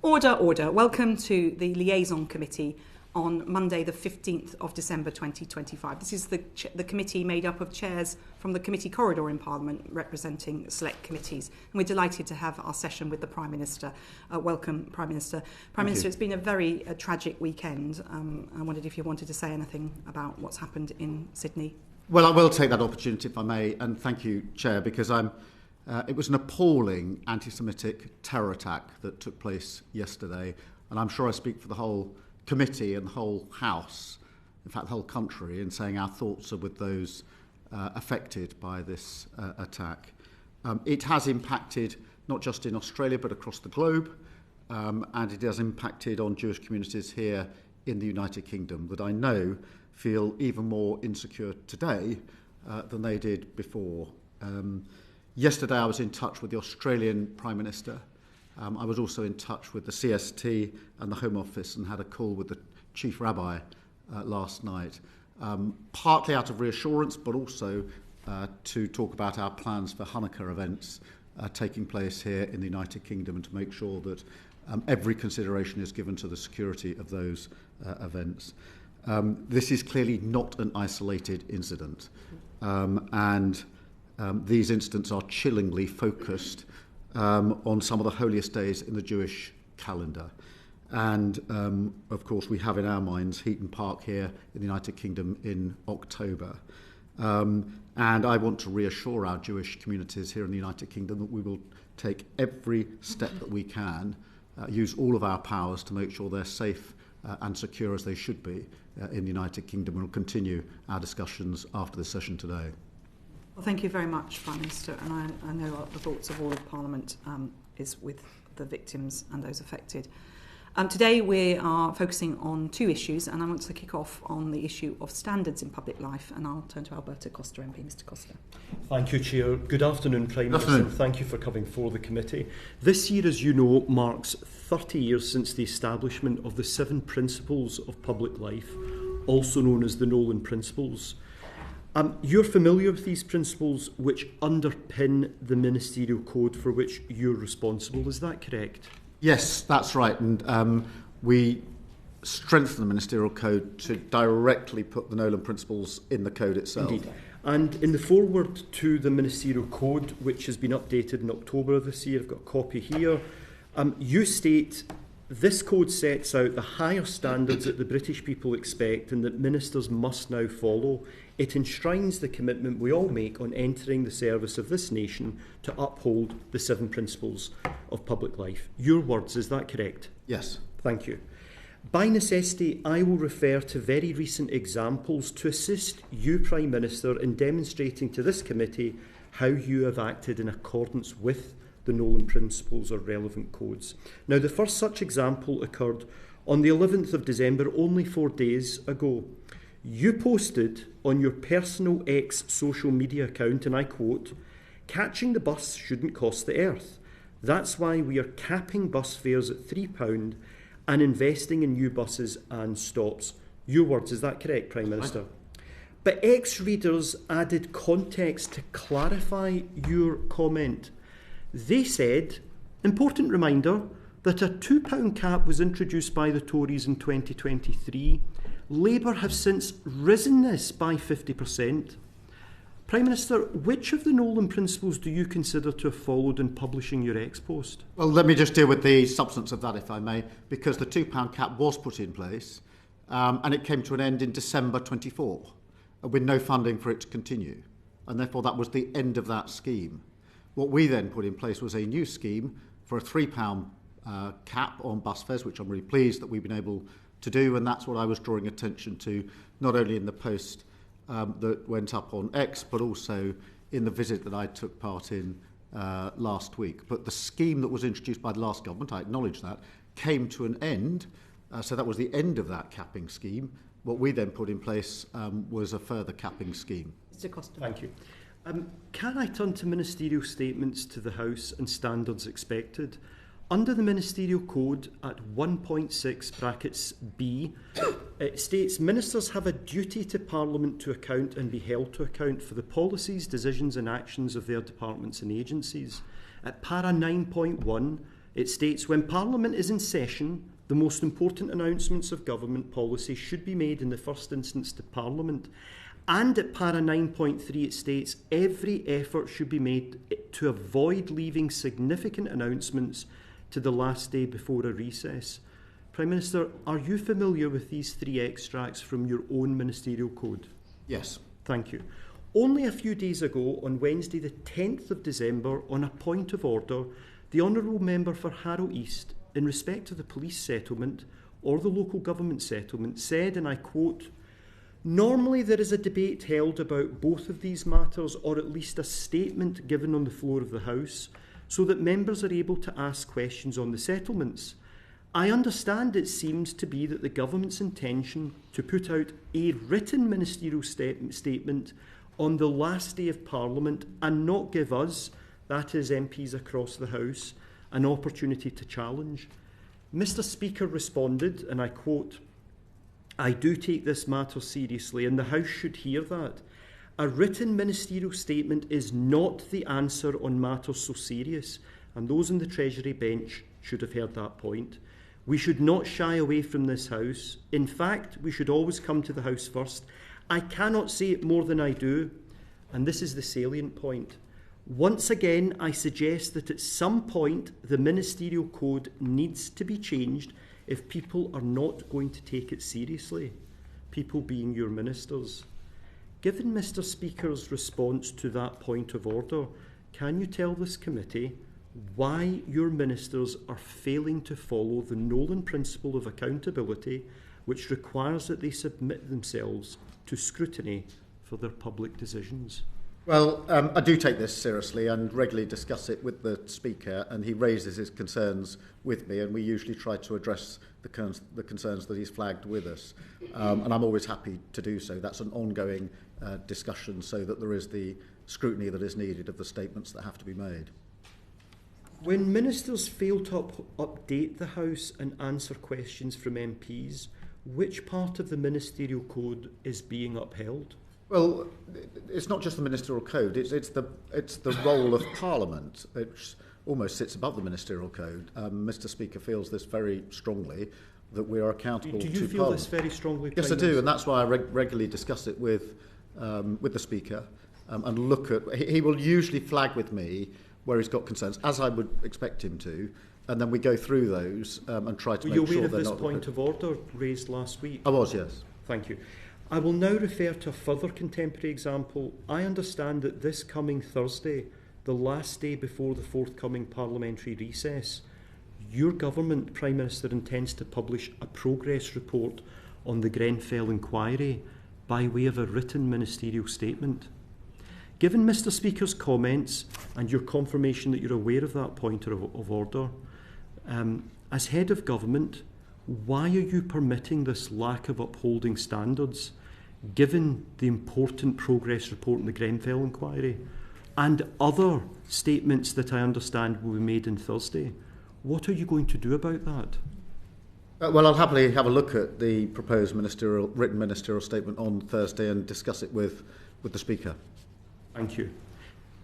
Order, order. Welcome to the Liaison Committee on Monday the 15th of December 2025. This is the committee made up of chairs from the committee corridor in Parliament representing select committees. And we're delighted to have our session with the Prime Minister. Welcome, Prime Minister. Prime Minister, it's been a very tragic weekend. I wondered if you wanted to say anything about what's happened in Sydney. Well, I will take that opportunity if I may, and thank you, Chair, because it was an appalling anti-Semitic terror attack that took place yesterday, and I'm sure I speak for the whole committee and the whole House, in fact the whole country, in saying our thoughts are with those affected by this attack. It has impacted not just in Australia but across the globe, and it has impacted on Jewish communities here in the United Kingdom that I know feel even more insecure today than they did before. Yesterday I was in touch with the Australian Prime Minister. I was also in touch with the CST and the Home Office and had a call with the Chief Rabbi last night, partly out of reassurance but also to talk about our plans for Hanukkah events taking place here in the United Kingdom and to make sure that every consideration is given to the security of those events. This is clearly not an isolated incident, and these incidents are chillingly focused on some of the holiest days in the Jewish calendar. And, of course, we have in our minds Heaton Park here in the United Kingdom in October. And I want to reassure our Jewish communities here in the United Kingdom that we will take every step that we can, use all of our powers to make sure they're safe and secure as they should be in the United Kingdom, and we'll continue our discussions after the session today. Well, thank you very much, Prime Minister, and I know the thoughts of all of Parliament is with the victims and those affected. Today we are focusing on two issues, and I want to kick off on the issue of standards in public life, and I'll turn to Alberta Costa MP. Mr. Costa. Thank you, Chair. Good afternoon, Prime Minister, and thank you for coming before the committee. This year, as you know, marks 30 years since the establishment of the 7 Principles of Public Life, also known as the Nolan Principles. You're familiar with these principles which underpin the ministerial code for which you're responsible, is that correct? Yes, that's right, and we strengthen the ministerial code to directly put the Nolan Principles in the code itself. Indeed. And in the foreword to the ministerial code, which has been updated in October of this year, I've got a copy here, you state, this code sets out the higher standards that the British people expect and that ministers must now follow. It enshrines the commitment we all make on entering the service of this nation to uphold the 7 Principles of Public Life. Your words, is that correct? Yes. Thank you. By necessity, I will refer to very recent examples to assist you, Prime Minister, in demonstrating to this committee how you have acted in accordance with the Nolan Principles or relevant codes. Now, the first such example occurred on the 11th of December, only 4 days ago. You posted on your personal X social media account, and I quote, "Catching the bus shouldn't cost the earth. That's why we are capping bus fares at £3 and investing in new buses and stops." Your words, is that correct, Prime Minister? But X readers added context to clarify your comment. They said, important reminder, that a £2 cap was introduced by the Tories in 2023. Labour have since risen this by 50%. Prime Minister, which of the Nolan Principles do you consider to have followed in publishing your ex-post? Well, let me just deal with the substance of that, if I may, because the £2 cap was put in place and it came to an end in December 24 with no funding for it to continue. And therefore, that was the end of that scheme. What we then put in place was a new scheme for a £3 cap on bus fares, which I'm really pleased that we've been able to do, and that's what I was drawing attention to, not only in the post that went up on X, but also in the visit that I took part in last week. But the scheme that was introduced by the last government, I acknowledge that, came to an end, so that was the end of that capping scheme. What we then put in place was a further capping scheme. Mr. Costa. Thank you. Can I turn to ministerial statements to the House and standards expected? Under the Ministerial Code at 1.6 brackets B, it states ministers have a duty to Parliament to account and be held to account for the policies, decisions and actions of their departments and agencies. At para 9.1, It states, when Parliament is in session, the most important announcements of government policy should be made in the first instance to Parliament. And at para 9.3 it states, every effort should be made to avoid leaving significant announcements to the last day before a recess. Prime Minister, are you familiar with these three extracts from your own ministerial code? Yes. Thank you. Only a few days ago, on Wednesday the 10th of December, on a point of order, the Honourable Member for Harrow East, in respect to the police settlement or the local government settlement, said, and I quote, "Normally there is a debate held about both of these matters, or at least a statement given on the floor of the House, so that members are able to ask questions on the settlements. I understand it seems to be that the government's intention to put out a written ministerial statement on the last day of Parliament and not give us, that is MPs across the House, an opportunity to challenge." Mr. Speaker responded, and I quote, "I do take this matter seriously, and the House should hear that. A written ministerial statement is not the answer on matters so serious, and those on the Treasury bench should have heard that point. We should not shy away from this House. In fact, we should always come to the House first. I cannot say it more than I do, and this is the salient point. Once again, I suggest that at some point the ministerial code needs to be changed if people are not going to take it seriously, people being your ministers. Given Mr. Speaker's response to that point of order, can you tell this committee why your ministers are failing to follow the Nolan principle of accountability, which requires that they submit themselves to scrutiny for their public decisions? Well, I do take this seriously and regularly discuss it with the Speaker, and he raises his concerns with me, and we usually try to address the concerns that he's flagged with us. And I'm always happy to do so. That's an ongoing discussion so that there is the scrutiny that is needed of the statements that have to be made. When ministers fail to update the House and answer questions from MPs, which part of the ministerial code is being upheld? Well, it's not just the ministerial code, it's the role of Parliament, which almost sits above the ministerial code. Mr. Speaker feels this very strongly, that we are accountable to Parliament. Do you feel this very strongly? Yes, I do, and that's why I regularly discuss it with the Speaker and look at... He will usually flag with me where he's got concerns, as I would expect him to, and then we go through those and try to make sure they're not... Were you aware of this point of order raised last week? I was, yes. Thank you. I will now refer to a further contemporary example. I understand that this coming Thursday, the last day before the forthcoming parliamentary recess, your government, Prime Minister, intends to publish a progress report on the Grenfell inquiry by way of a written ministerial statement. Given Mr. Speaker's comments and your confirmation that you're aware of that point of order, as head of government, why are you permitting this lack of upholding standards, given the important progress report in the Grenfell inquiry and other statements that I understand will be made on Thursday? What are you going to do about that? Well, I'll happily have a look at the proposed written ministerial statement on Thursday and discuss it with the Speaker. Thank you.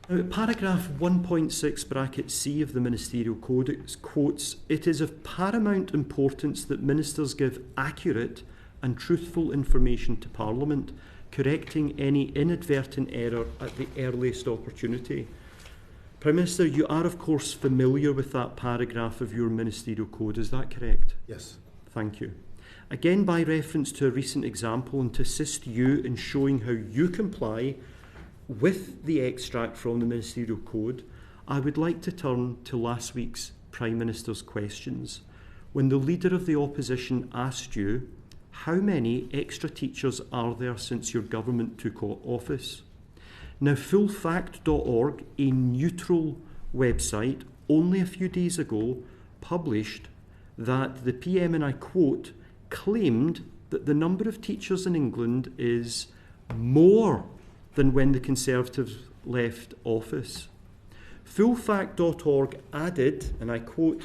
Now, paragraph 1.6 bracket C of the Ministerial Code, it quotes, "It is of paramount importance that ministers give accurate and truthful information to Parliament, correcting any inadvertent error at the earliest opportunity." Prime Minister, you are of course familiar with that paragraph of your Ministerial Code, is that correct? Yes. Thank you. Again, by reference to a recent example and to assist you in showing how you comply with the extract from the Ministerial Code, I would like to turn to last week's Prime Minister's questions, when the Leader of the Opposition asked you, how many extra teachers are there since your government took office? Now, fullfact.org, a neutral website, only a few days ago published that the PM, and I quote, claimed that the number of teachers in England is more than when the Conservatives left office. Fullfact.org added, and I quote,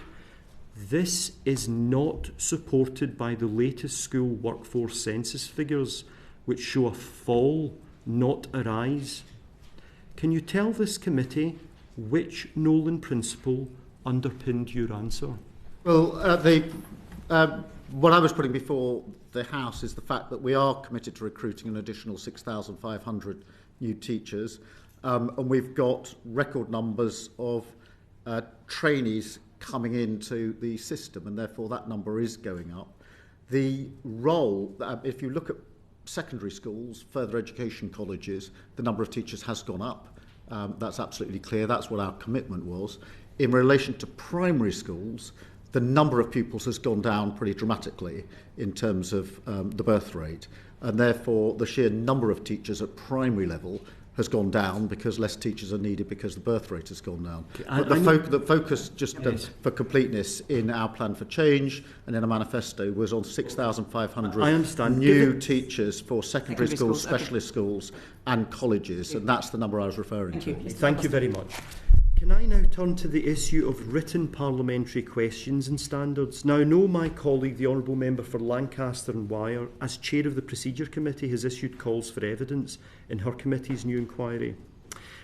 "This is not supported by the latest school workforce census figures, which show a fall, not a rise." Can you tell this committee which Nolan principle underpinned your answer? Well, what I was putting before the House is the fact that we are committed to recruiting an additional 6,500 new teachers, and we've got record numbers of trainees coming into the system, and therefore that number is going up. The role, if you look at secondary schools, further education colleges, the number of teachers has gone up. That's absolutely clear. That's what our commitment was. In relation to primary schools, the number of pupils has gone down pretty dramatically in terms of the birth rate, and therefore the sheer number of teachers at primary level has gone down because less teachers are needed because the birth rate has gone down. But the focus, just for completeness, in our plan for change and in a manifesto was on 6,500 new teachers for secondary schools, specialist schools and colleges, and that's the number I was referring to. Thank you very much. Can I now turn to the issue of written parliamentary questions and standards? Now, I know my colleague, the Honourable Member for Lancaster and Wyre, as Chair of the Procedure Committee, has issued calls for evidence in her committee's new inquiry.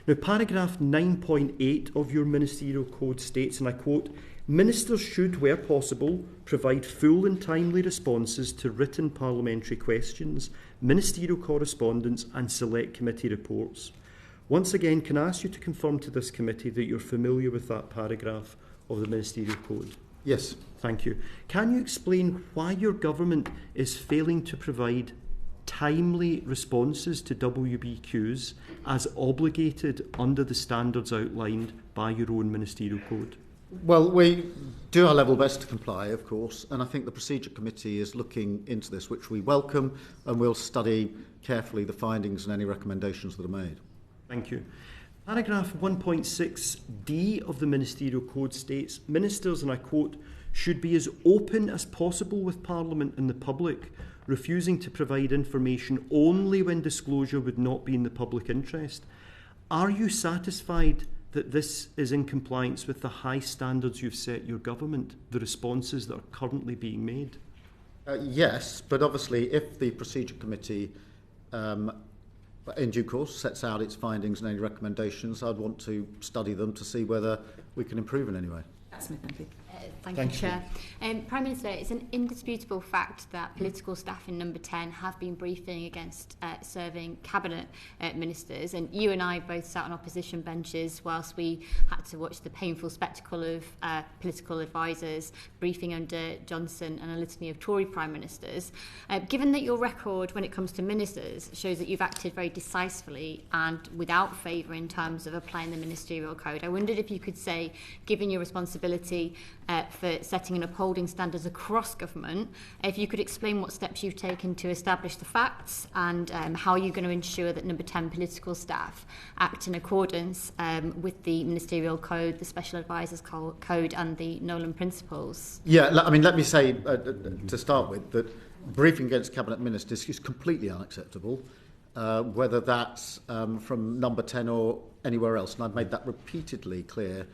Now, paragraph 9.8 of your ministerial code states, and I quote, "Ministers should, where possible, provide full and timely responses to written parliamentary questions, ministerial correspondence and select committee reports." Once again, can I ask you to confirm to this committee that you're familiar with that paragraph of the Ministerial Code? Yes. Thank you. Can you explain why your government is failing to provide timely responses to WBQs as obligated under the standards outlined by your own Ministerial Code? Well, we do our level best to comply, of course, and I think the Procedure Committee is looking into this, which we welcome, and we'll study carefully the findings and any recommendations that are made. Thank you. Paragraph 1.6d of the Ministerial Code states, "Ministers," and I quote, "should be as open as possible with Parliament and the public, refusing to provide information only when disclosure would not be in the public interest." Are you satisfied that this is in compliance with the high standards you've set your government, the responses that are currently being made? Yes, but obviously if the Procedure Committee in due course sets out its findings and any recommendations, I'd want to study them to see whether we can improve in any way. Thank you, Chair. Prime Minister, it's an indisputable fact that political staff in Number 10 have been briefing against serving Cabinet ministers, and you and I both sat on opposition benches whilst we had to watch the painful spectacle of political advisers briefing under Johnson and a litany of Tory Prime Ministers. Given that your record when it comes to ministers shows that you've acted very decisively and without favour in terms of applying the Ministerial Code, I wondered if you could say, given your responsibility for setting and upholding standards across government, if you could explain what steps you've taken to establish the facts and how you're going to ensure that Number 10 political staff act in accordance with the Ministerial Code, the Special Advisors Code and the Nolan Principles. Yeah, I mean, let me say to start with that briefing against Cabinet Ministers is completely unacceptable, whether that's from Number 10 or anywhere else, and I've made that repeatedly clear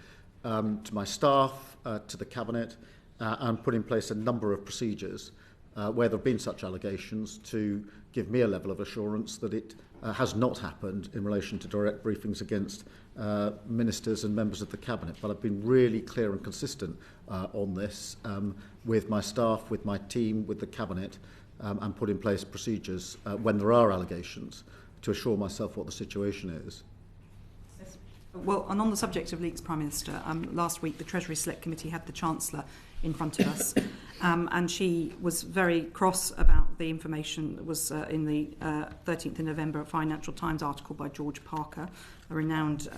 to my staff, to the Cabinet, and put in place a number of procedures where there have been such allegations to give me a level of assurance that it has not happened in relation to direct briefings against ministers and members of the Cabinet. But I've been really clear and consistent on this with my staff, with my team, with the Cabinet, and put in place procedures when there are allegations to assure myself what the situation is. Well, and on the subject of leaks, Prime Minister, last week the Treasury Select Committee had the Chancellor in front of us, and she was very cross about the information that was in the 13th of November Financial Times article by George Parker, a renowned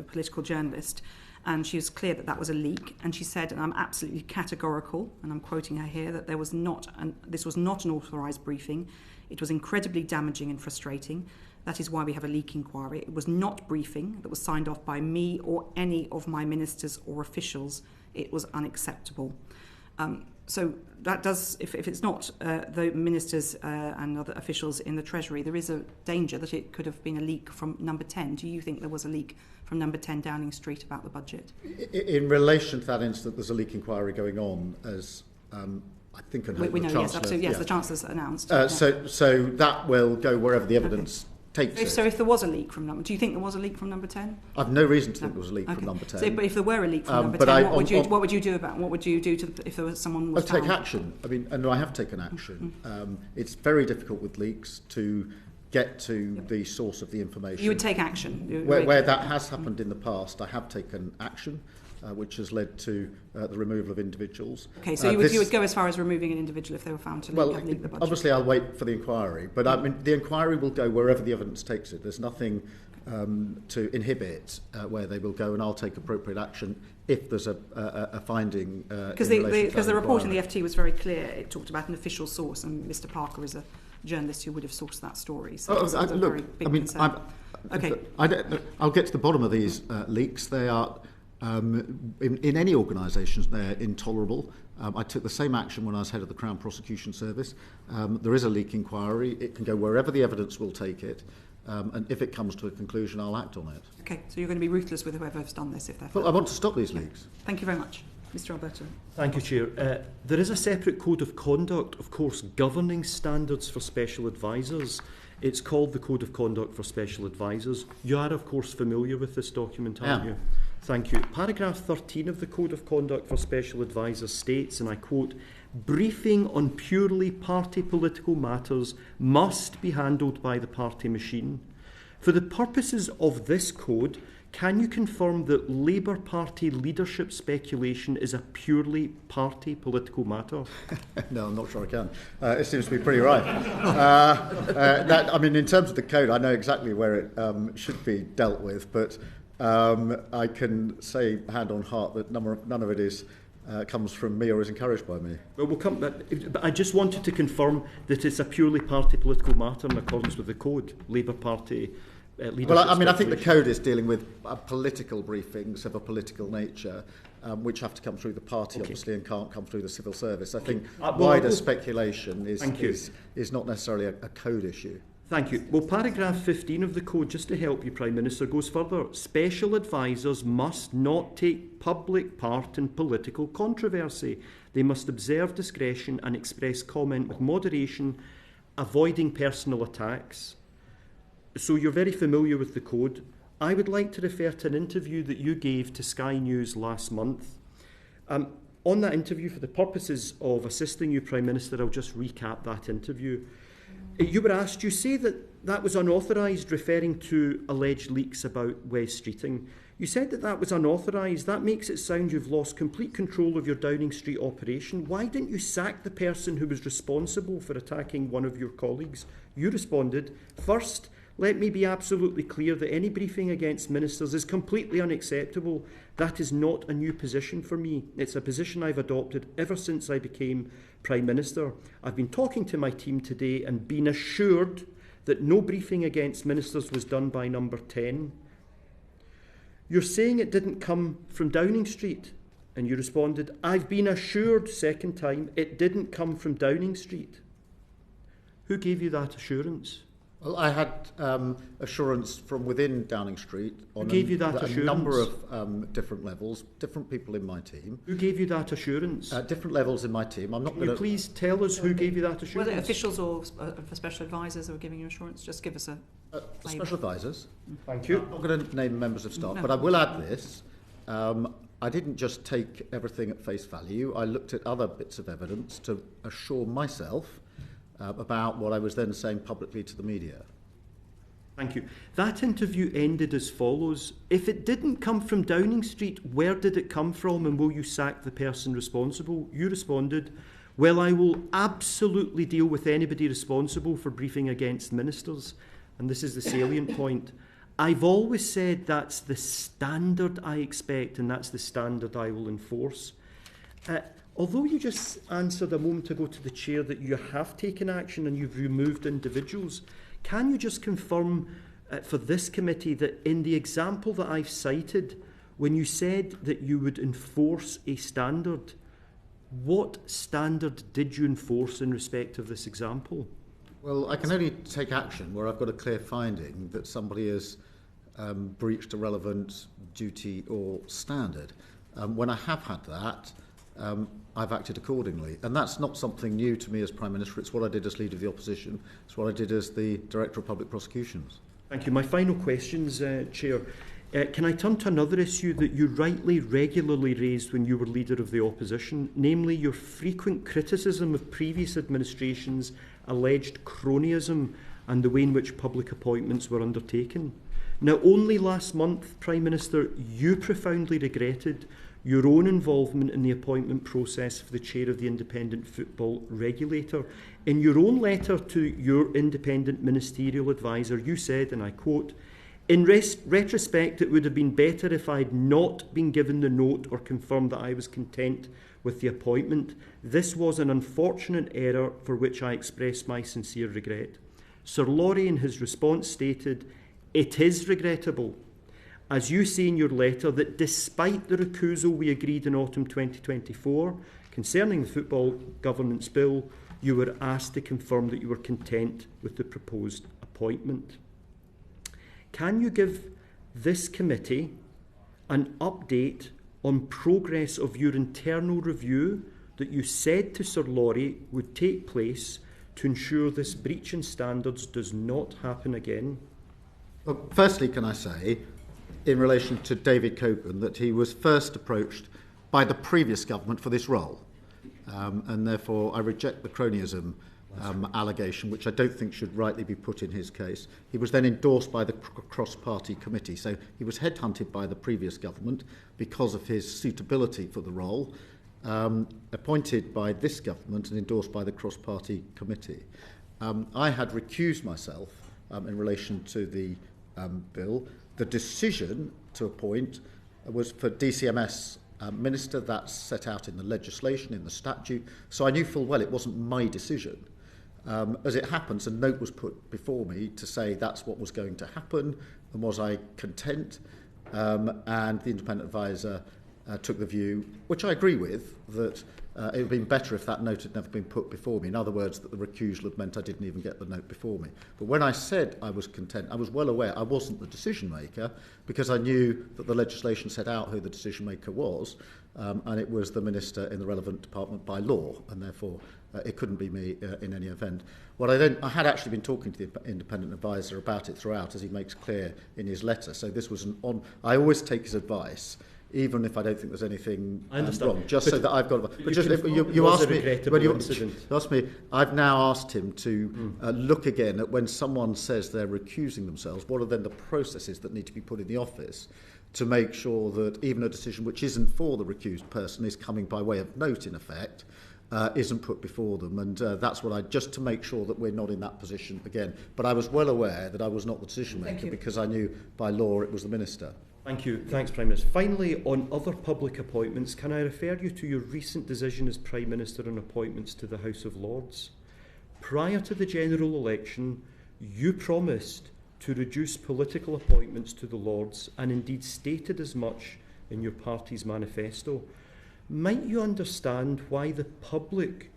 political journalist, and she was clear that that was a leak, and she said, and I'm absolutely categorical, and I'm quoting her here, that this was not an authorised briefing. It was incredibly damaging and frustrating. That is why we have a leak inquiry. It was not briefing that was signed off by me or any of my ministers or officials. It was unacceptable. So that does, if it's not the ministers and other officials in the Treasury, there is a danger that it could have been a leak from Number 10. Do you think there was a leak from Number 10 Downing Street about the budget? In relation to that incident, there's a leak inquiry going on, as I think we know, yes, absolutely. Yes, yeah. The Chancellor's announced. So that will go wherever the evidence takes it. So if there was a leak from do you think there was a leak from number 10? I've no reason to think there was a leak from number 10. So, but if there were a leak from number 10, what would you do if there was someone was found? I'd take action. I mean, and I have taken action. It's very difficult with leaks to get to the source of the information. You would take action? Where that has happened in the past, I have taken action, which has led to the removal of individuals. Okay, so you would go as far as removing an individual if they were found to leak the budget? Obviously I'll wait for the inquiry, but I mean, the inquiry will go wherever the evidence takes it. There's nothing to inhibit where they will go, and I'll take appropriate action if there's a finding. Because the report in the FT was very clear. It talked about an official source, and Mr. Parker is a journalist who would have sourced that story. So that's a very big concern. I'll get to the bottom of these leaks. They are, in any organisations, they're intolerable. I took the same action when I was head of the Crown Prosecution Service. There is a leak inquiry. It can go wherever the evidence will take it. And if it comes to a conclusion, I'll act on it. Okay, so you're going to be ruthless with whoever has done this if they're... Well, I want to stop these leaks. Thank you very much. Mr. Alberto. Thank you, Chair. There is a separate code of conduct, of course, governing standards for special advisers. It's called the Code of Conduct for Special Advisers. You are, of course, familiar with this document, aren't you? Thank you. Paragraph 13 of the Code of Conduct for Special Advisers states, and I quote, "Briefing on purely party political matters must be handled by the party machine. For the purposes of this code, can you confirm that Labour Party leadership speculation is a purely party political matter?" No, I'm not sure I can. It seems to be pretty right. In terms of the code, I know exactly where it should be dealt with, but I can say hand on heart that none of it comes from me or is encouraged by me. Well, we'll come. But I just wanted to confirm that it's a purely party political matter in accordance with the code, Labour Party. I think the code is dealing with political briefings of a political nature, which have to come through the party, obviously, and can't come through the civil service. I think wider speculation is not necessarily a code issue. Thank you. Well, paragraph 15 of the code, just to help you, Prime Minister, goes further. Special advisers must not take public part in political controversy. They must observe discretion and express comment with moderation, avoiding personal attacks. So you're very familiar with the code. I would like to refer to an interview that you gave to Sky News last month. On that interview, for the purposes of assisting you, Prime Minister, I'll just recap that interview. You were asked, you say that was unauthorised, referring to alleged leaks about West Streeting. You said that was unauthorised. That makes it sound you've lost complete control of your Downing Street operation. Why didn't you sack the person who was responsible for attacking one of your colleagues? You responded, "First, let me be absolutely clear that any briefing against ministers is completely unacceptable. That is not a new position for me. It's a position I've adopted ever since I became Prime Minister. I've been talking to my team today and been assured that no briefing against ministers was done by number 10. You're saying it didn't come from Downing Street." And you responded, "I've been assured," second time, "it didn't come from Downing Street." Who gave you that assurance? Well, I had assurance from within Downing Street on a number of different levels, different people in my team. Who gave you that assurance? Different levels in my team. I'm not Can you please tell us who gave you that assurance? Was it officials or for special advisers who were giving you assurance? Just give us a special advisers. Thank you. I'm not going to name members of staff, but I will add this. I didn't just take everything at face value. I looked at other bits of evidence to assure myself about what I was then saying publicly to the media. Thank you. That interview ended as follows. "If it didn't come from Downing Street, where did it come from, and will you sack the person responsible?" You responded, "Well, I will absolutely deal with anybody responsible for briefing against ministers." And this is the salient point. "I've always said that's the standard I expect, and that's the standard I will enforce." Although you just answered a moment ago to the Chair that you have taken action and you've removed individuals, can you just confirm for this committee that in the example that I've cited, when you said that you would enforce a standard, what standard did you enforce in respect of this example? Well, I can only take action where I've got a clear finding that somebody has breached a relevant duty or standard. When I have had that, I've acted accordingly. And that's not something new to me as Prime Minister. It's what I did as Leader of the Opposition. It's what I did as the Director of Public Prosecutions. Thank you. My final questions, Chair. Can I turn to another issue that you rightly regularly raised when you were Leader of the Opposition, namely your frequent criticism of previous administrations' alleged cronyism and the way in which public appointments were undertaken? Now, only last month, Prime Minister, you profoundly regretted your own involvement in the appointment process for the chair of the Independent Football Regulator. In your own letter to your independent ministerial advisor, you said, and I quote, "In retrospect, it would have been better if I had not been given the note or confirmed that I was content with the appointment. This was an unfortunate error for which I express my sincere regret." Sir Laurie, in his response, stated, "It is regrettable, as you say in your letter, that despite the recusal we agreed in autumn 2024 concerning the Football Governance Bill, you were asked to confirm that you were content with the proposed appointment." Can you give this committee an update on progress of your internal review that you said to Sir Laurie would take place to ensure this breach in standards does not happen again? Well, firstly, can I say, in relation to David Cogan, that he was first approached by the previous government for this role. And therefore I reject the cronyism allegation, which I don't think should rightly be put in his case. He was then endorsed by the cross-party committee. So he was headhunted by the previous government because of his suitability for the role, appointed by this government and endorsed by the cross-party committee. I had recused myself in relation to the bill. The decision to appoint was for DCMS minister. That's set out in the legislation, in the statute. So I knew full well it wasn't my decision. As it happens, a note was put before me to say that's what was going to happen, and was I content? And the independent advisor took the view, which I agree with, that it would have been better if that note had never been put before me. In other words, that the recusal had meant I didn't even get the note before me. But when I said I was content, I was well aware I wasn't the decision maker, because I knew that the legislation set out who the decision maker was, and it was the minister in the relevant department by law, and therefore it couldn't be me in any event. I had actually been talking to the independent advisor about it throughout, as he makes clear in his letter. So this was I always take his advice, even if I don't think there's anything wrong, just so that I've got. But just you asked me when you asked me, I've now asked him to look again at when someone says they're recusing themselves. What are then the processes that need to be put in the office to make sure that even a decision which isn't for the recused person is coming by way of note, in effect, isn't put before them, and that's what just to make sure that we're not in that position again. But I was well aware that I was not the decision maker, because I knew by law it was the minister. Thank you. Thanks, Prime Minister. Finally, on other public appointments, can I refer you to your recent decision as Prime Minister on appointments to the House of Lords? Prior to the general election, you promised to reduce political appointments to the Lords, and indeed stated as much in your party's manifesto. Might you understand why the public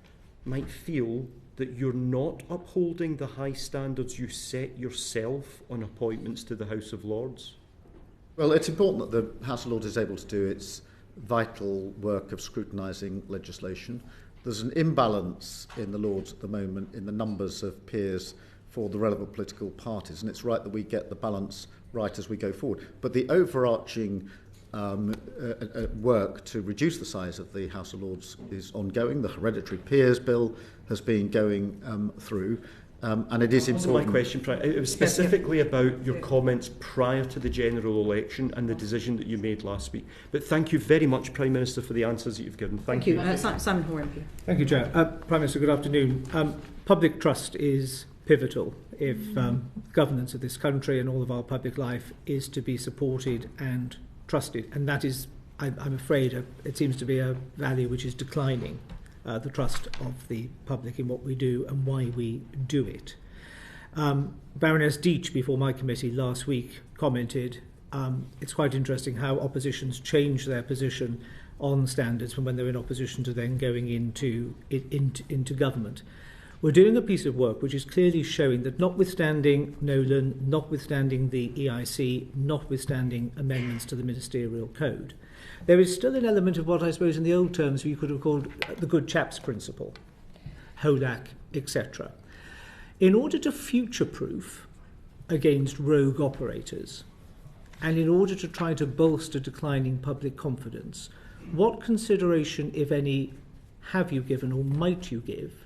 might feel that you're not upholding the high standards you set yourself on appointments to the House of Lords? Well, it's important that the House of Lords is able to do its vital work of scrutinising legislation. There's an imbalance in the Lords at the moment in the numbers of peers for the relevant political parties, and it's right that we get the balance right as we go forward. But the overarching work to reduce the size of the House of Lords is ongoing. The Hereditary Peers Bill has been going through. And it is important. My question, it was specifically about your comments prior to the general election and the decision that you made last week. But thank you very much, Prime Minister, for the answers that you've given. Thank you. Simon Hoare, MP. Thank you, Chair. Prime Minister, good afternoon. Public trust is pivotal if governance of this country and all of our public life is to be supported and trusted. And that is, I'm afraid, it seems to be a value which is declining. The trust of the public in what we do and why we do it. Baroness Deach, before my committee last week, commented it's quite interesting how oppositions change their position on standards from when they're in opposition to then going into government. We're doing a piece of work which is clearly showing that notwithstanding Nolan, notwithstanding the EIC, notwithstanding amendments to the ministerial code, there is still an element of what I suppose in the old terms you could have called the good chaps principle, HOLAC, etc. In order to future-proof against rogue operators, and in order to try to bolster declining public confidence, what consideration, if any, have you given or might you give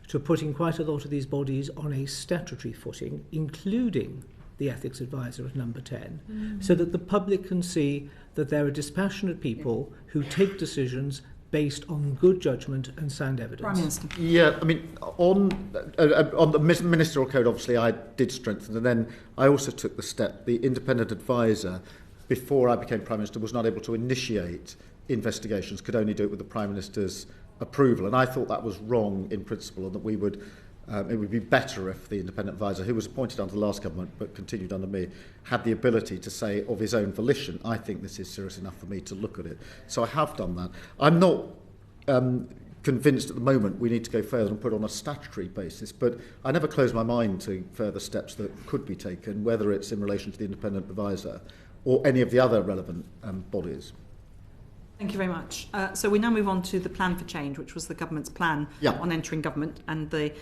to putting quite a lot of these bodies on a statutory footing, including the ethics advisor at number 10, so that the public can see that there are dispassionate people who take decisions based on good judgment and sound evidence? Prime Minister. Yeah, I mean, on the ministerial code, obviously, I did strengthen, and then I also took the step. The independent advisor, before I became Prime Minister, was not able to initiate investigations, could only do it with the Prime Minister's approval, and I thought that was wrong in principle, and that we would it would be better if the independent advisor, who was appointed under the last government but continued under me, had the ability to say of his own volition, I think this is serious enough for me to look at it. So I have done that. I'm not convinced at the moment we need to go further and put on a statutory basis, but I never close my mind to further steps that could be taken, whether it's in relation to the independent advisor or any of the other relevant bodies. Thank you very much. So we now move on to the Plan for Change, which was the government's plan on entering government, and the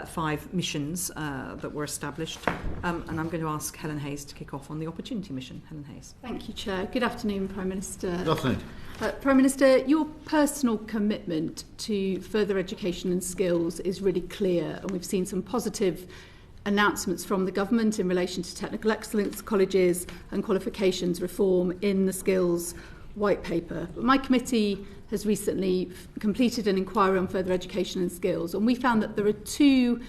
5 missions that were established. And I'm going to ask Helen Hayes to kick off on the Opportunity Mission. Helen Hayes. Thank you, Chair. Good afternoon, Prime Minister. Good afternoon. Prime Minister, your personal commitment to further education and skills is really clear, and we've seen some positive announcements from the government in relation to technical excellence colleges and qualifications reform in the skills white paper. But my committee has recently completed an inquiry on further education and skills, and we found that there are 2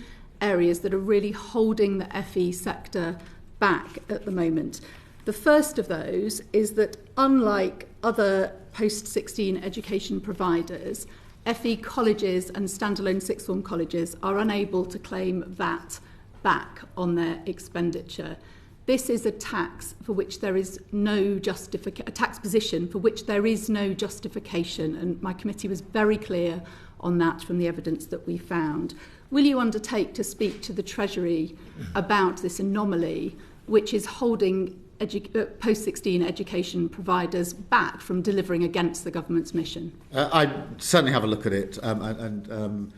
areas that are really holding the FE sector back at the moment. The first of those is that, unlike other post-16 education providers, FE colleges and standalone sixth form colleges are unable to claim VAT back on their expenditure. This is a tax for which there is no a tax position for which there is no justification, and my committee was very clear on that from the evidence that we found. Will you undertake to speak to the Treasury about this anomaly, which is holding post-16 education providers back from delivering against the government's mission? I certainly have a look at it and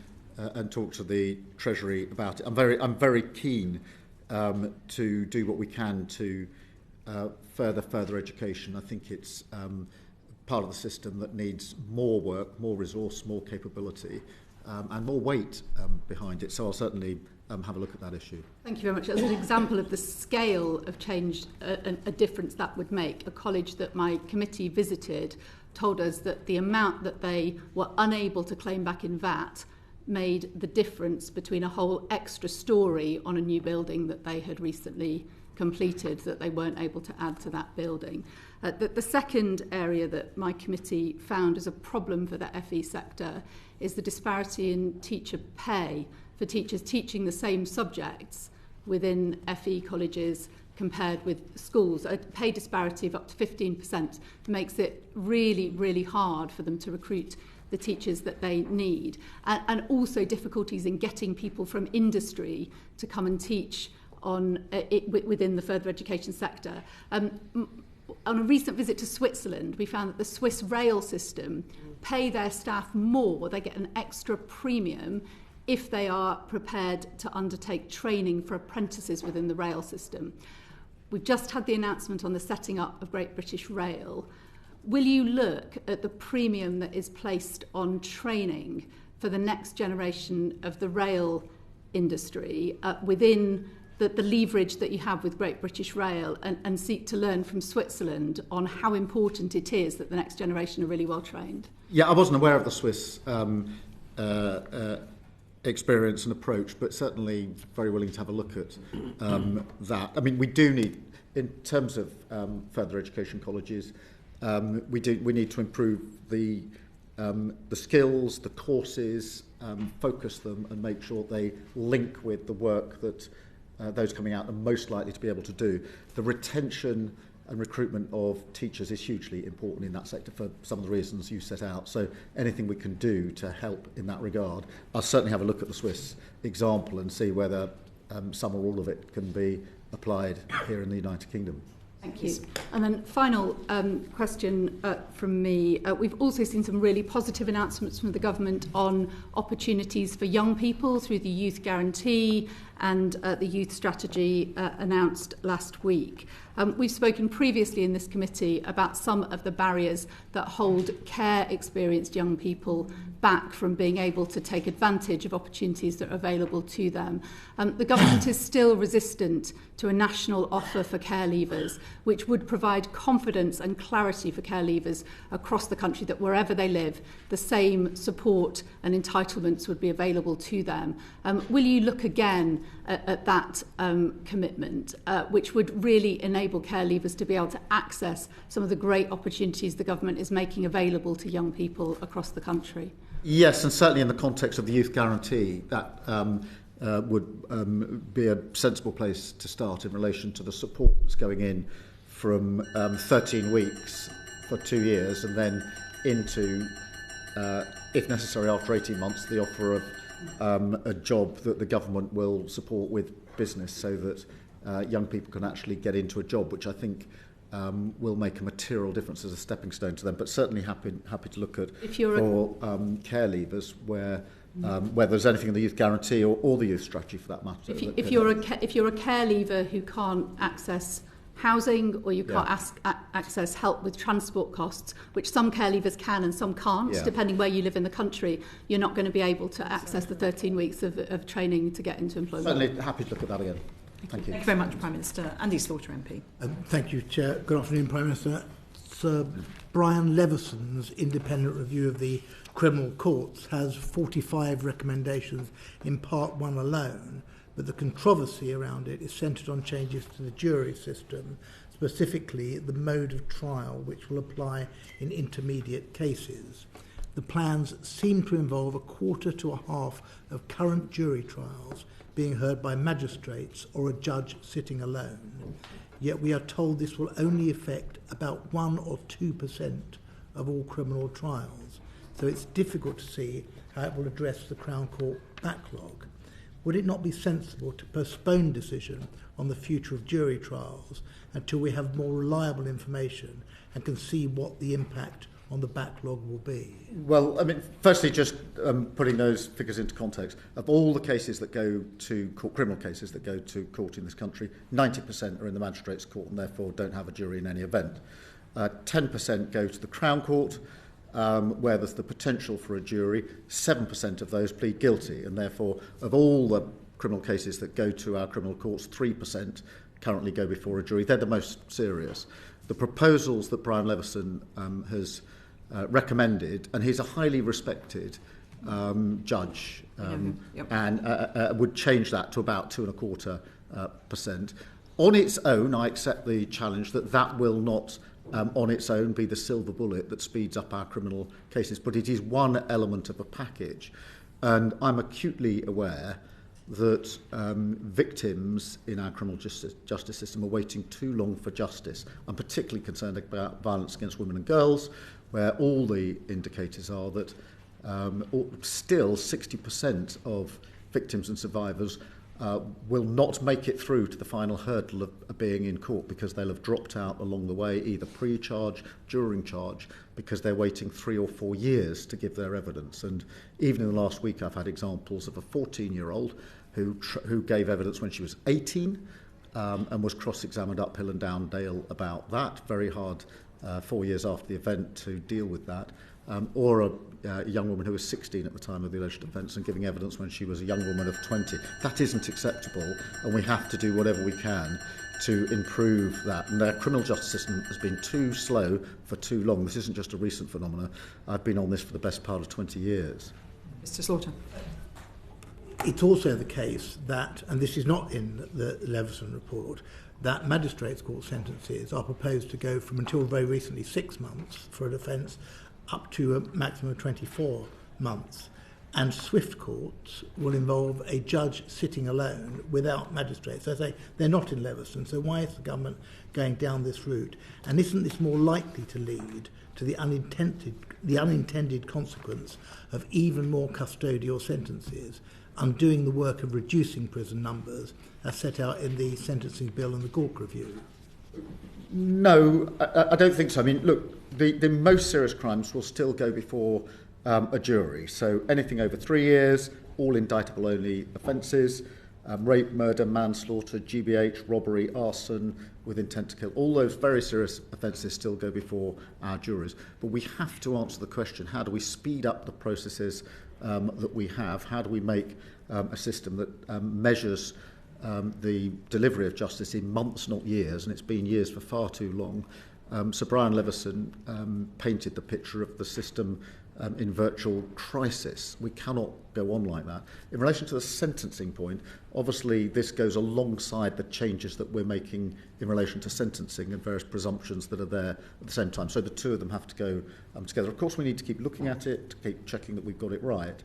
talk to the Treasury about it. I'm very keen to do what we can to further education. I think it's part of the system that needs more work, more resource, more capability, and more weight behind it. So I'll certainly have a look at that issue. Thank you very much. As an example of the scale of change, a difference that would make, a college that my committee visited told us that the amount that they were unable to claim back in VAT made the difference between a whole extra story on a new building that they had recently completed that they weren't able to add to that building. The second area that my committee found as a problem for the FE sector is the disparity in teacher pay for teachers teaching the same subjects within FE colleges compared with schools. A pay disparity of up to 15% makes it really, really hard for them to recruit the teachers that they need, and also difficulties in getting people from industry to come and teach within the further education sector. On a recent visit to Switzerland, we found that the Swiss rail system pay their staff more. They get an extra premium if they are prepared to undertake training for apprentices within the rail system. We've just had the announcement on the setting up of Great British Rail. Will you look at the premium that is placed on training for the next generation of the rail industry within the leverage that you have with Great British Rail, and seek to learn from Switzerland on how important it is that the next generation are really well trained? Yeah, I wasn't aware of the Swiss experience and approach, but certainly very willing to have a look at that. I mean, we do need, in terms of further education colleges, we need to improve the skills, the courses, focus them and make sure they link with the work that those coming out are most likely to be able to do. The retention and recruitment of teachers is hugely important in that sector for some of the reasons you set out. So anything we can do to help in that regard, I'll certainly have a look at the Swiss example and see whether some or all of it can be applied here in the United Kingdom. Thank you. And then final question from me. We've also seen some really positive announcements from the government on opportunities for young people through the Youth Guarantee and the Youth Strategy announced last week. We've spoken previously in this committee about some of the barriers that hold care-experienced young people back from being able to take advantage of opportunities that are available to them. The government is still resistant to a national offer for care leavers, which would provide confidence and clarity for care leavers across the country that wherever they live, the same support and entitlements would be available to them. Will you look again at that commitment, which would really enable care leavers to be able to access some of the great opportunities the government is making available to young people across the country? Yes, and certainly in the context of the Youth Guarantee, that would be a sensible place to start in relation to the support that's going in from 13 weeks for 2 years and then into, if necessary, after 18 months, the offer of a job that the government will support with business so that young people can actually get into a job, which I think will make a material difference as a stepping stone to them. But certainly happy to look at for care leavers where there's anything in the Youth Guarantee or the Youth Strategy for that matter. If you're a care leaver who can't access housing or you can't access help with transport costs, which some care leavers can and some can't, depending where you live in the country, you're not going to be able to access the 13 weeks of training to get into employment. Certainly happy to look at that again. Thank you. Thank you very much, Prime Minister. Andy Slaughter MP. Thank you, Chair. Good afternoon, Prime Minister. Sir Brian Levison's independent review of the criminal courts has 45 recommendations in Part 1 alone, but the controversy around it is centred on changes to the jury system, specifically the mode of trial which will apply in intermediate cases. The plans seem to involve a quarter to a half of current jury trials being heard by magistrates or a judge sitting alone. Yet we are told this will only affect about 1 or 2% of all criminal trials. So it's difficult to see how it will address the Crown Court backlog. Would it not be sensible to postpone decision on the future of jury trials until we have more reliable information and can see what the impact on the backlog will be? Well, I mean, firstly, just putting those figures into context, of all the cases that go to court, criminal cases that go to court in this country, 90% are in the Magistrates' Court and therefore don't have a jury in any event. 10% go to the Crown Court, where there's the potential for a jury. 7% of those plead guilty, and therefore, of all the criminal cases that go to our criminal courts, 3% currently go before a jury. They're the most serious. The proposals that Brian Levison has recommended, and he's a highly respected judge, and would change that to about 2.25%. On its own, I accept the challenge that will not on its own be the silver bullet that speeds up our criminal cases, but it is one element of a package. And I'm acutely aware that victims in our criminal justice system are waiting too long for justice. I'm particularly concerned about violence against women and girls, where all the indicators are that still 60% of victims and survivors will not make it through to the final hurdle of being in court because they'll have dropped out along the way, either pre-charge, during charge, because they're waiting 3 or 4 years to give their evidence. And even in the last week, I've had examples of a 14-year-old who gave evidence when she was 18 and was cross-examined uphill and down Dale about that. Very hard 4 years after the event to deal with that. Or a young woman who was 16 at the time of the alleged offence and giving evidence when she was a young woman of 20. That isn't acceptable, and we have to do whatever we can to improve that. And our criminal justice system has been too slow for too long. This isn't just a recent phenomenon. I've been on this for the best part of 20 years. Mr. Slaughter. It's also the case that, and this is not in the Levison report, that magistrates' court sentences are proposed to go from, until very recently, 6 months for an offence up to a maximum of 24 months. And swift courts will involve a judge sitting alone without magistrates. As I say, they're not in Levison, so why is the government going down this route? And isn't this more likely to lead to the unintended consequence of even more custodial sentences, undoing the work of reducing prison numbers as set out in the Sentencing Bill and the Gawk Review? No, I don't think so. I mean, look, the most serious crimes will still go before a jury. So anything over 3 years, all indictable only offences, rape, murder, manslaughter, GBH, robbery, arson with intent to kill, all those very serious offences still go before our juries. But we have to answer the question, how do we speed up the processes that we have? How do we make a system that measures the delivery of justice in months, not years, and it's been years for far too long. Sir Brian Leveson painted the picture of the system in virtual crisis. We cannot go on like that. In relation to the sentencing point, obviously this goes alongside the changes that we're making in relation to sentencing and various presumptions that are there at the same time. So the two of them have to go together. Of course, we need to keep looking at it, to keep checking that we've got it right.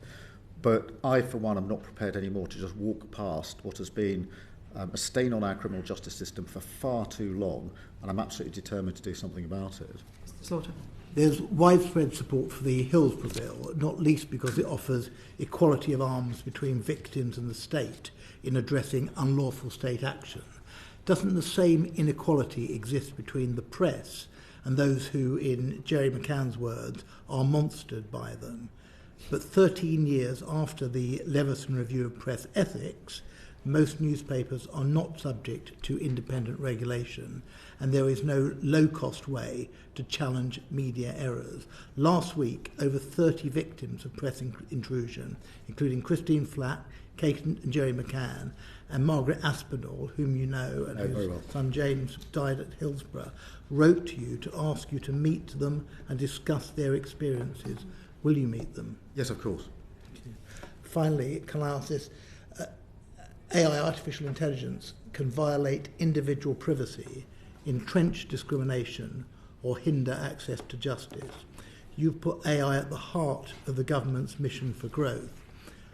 But I, for one, am not prepared anymore to just walk past what has been a stain on our criminal justice system for far too long, and I'm absolutely determined to do something about it. Slaughter. There's widespread support for the Hillsborough Bill, not least because it offers equality of arms between victims and the state in addressing unlawful state action. Doesn't the same inequality exist between the press and those who, in Jerry McCann's words, are monstered by them? But 13 years after the Leveson Review of Press Ethics, most newspapers are not subject to independent regulation, and there is no low-cost way to challenge media errors. Last week, over 30 victims of press intrusion, including Christine Flack, Kate and Jerry McCann, and Margaret Aspinall, whom you know, and whose son James died at Hillsborough, wrote to you to ask you to meet them and discuss their experiences. Will you meet them? Yes, of course. Finally, can I ask this? AI, artificial intelligence, can violate individual privacy, entrench discrimination, or hinder access to justice. You've put AI at the heart of the government's mission for growth.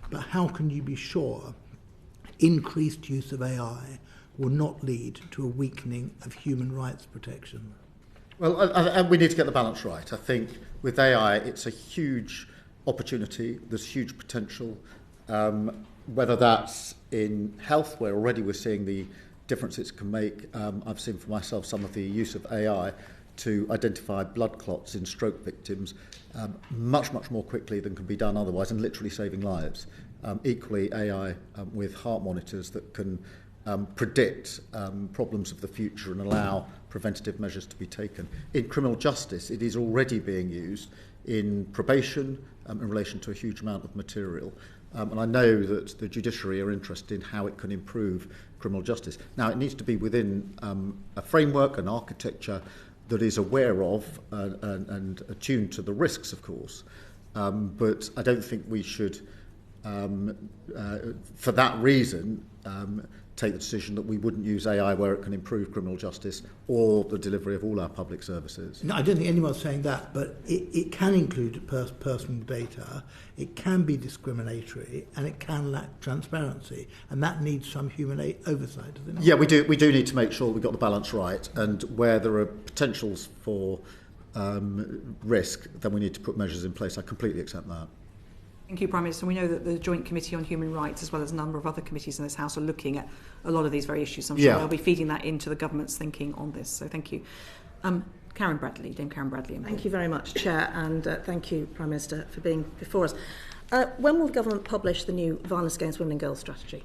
But how can you be sure increased use of AI will not lead to a weakening of human rights protection? Well, we need to get the balance right. I think with AI, it's a huge opportunity. There's huge potential. Whether that's in health, where already we're seeing the difference it can make. I've seen for myself some of the use of AI to identify blood clots in stroke victims much more quickly than can be done otherwise, and literally saving lives. Equally, AI with heart monitors that can predict problems of the future and allow preventative measures to be taken. In criminal justice, it is already being used in probation in relation to a huge amount of material. And I know that the judiciary are interested in how it can improve criminal justice. Now, it needs to be within a framework, an architecture that is aware of and attuned to the risks, of course. But I don't think we should, for that reason, take the decision that we wouldn't use AI where it can improve criminal justice or the delivery of all our public services. No, I don't think anyone's saying that, but it can include personal data, it can be discriminatory, and it can lack transparency, and that needs some human oversight, does it not? Yeah, we do need to make sure we've got the balance right, and where there are potentials for risk, then we need to put measures in place. I completely accept that. Thank you, Prime Minister. We know that the Joint Committee on Human Rights, as well as a number of other committees in this House, are looking at a lot of these very issues. So I'm sure they'll be feeding that into the government's thinking on this. So thank you. Dame Karen Bradley. Thank you very much, Chair, and thank you, Prime Minister, for being before us. When will the government publish the new Violence Against Women and Girls strategy?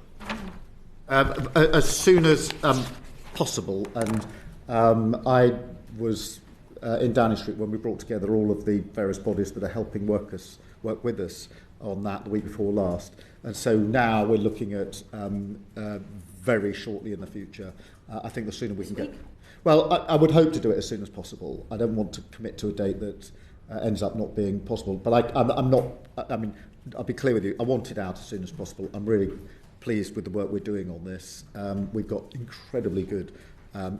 As soon as possible. And I was in Downing Street when we brought together all of the various bodies that are helping work with us on that the week before last. And so now we're looking at very shortly in the future. I think the sooner we can get... Well, I would hope to do it as soon as possible. I don't want to commit to a date that ends up not being possible. But I'm not... I mean, I'll be clear with you. I want it out as soon as possible. I'm really pleased with the work we're doing on this. We've got incredibly good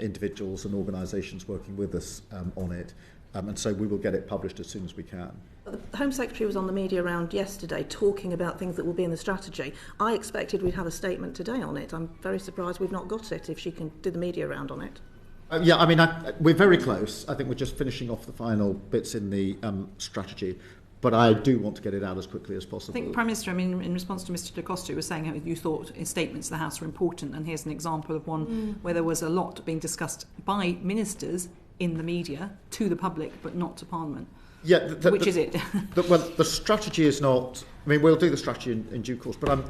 individuals and organisations working with us on it. And so we will get it published as soon as we can. The Home Secretary was on the media round yesterday talking about things that will be in the strategy. I expected we'd have a statement today on it. I'm very surprised we've not got it, if she can do the media round on it. Yeah, I mean, we're very close. I think we're just finishing off the final bits in the strategy. But I do want to get it out as quickly as possible. I think, Prime Minister, in response to Mr De Costa, you were saying how you thought his statements to the House were important, and here's an example of one where there was a lot being discussed by ministers in the media to the public, but not to Parliament. Yeah, Which is it? The strategy is not... I mean, we'll do the strategy in due course, but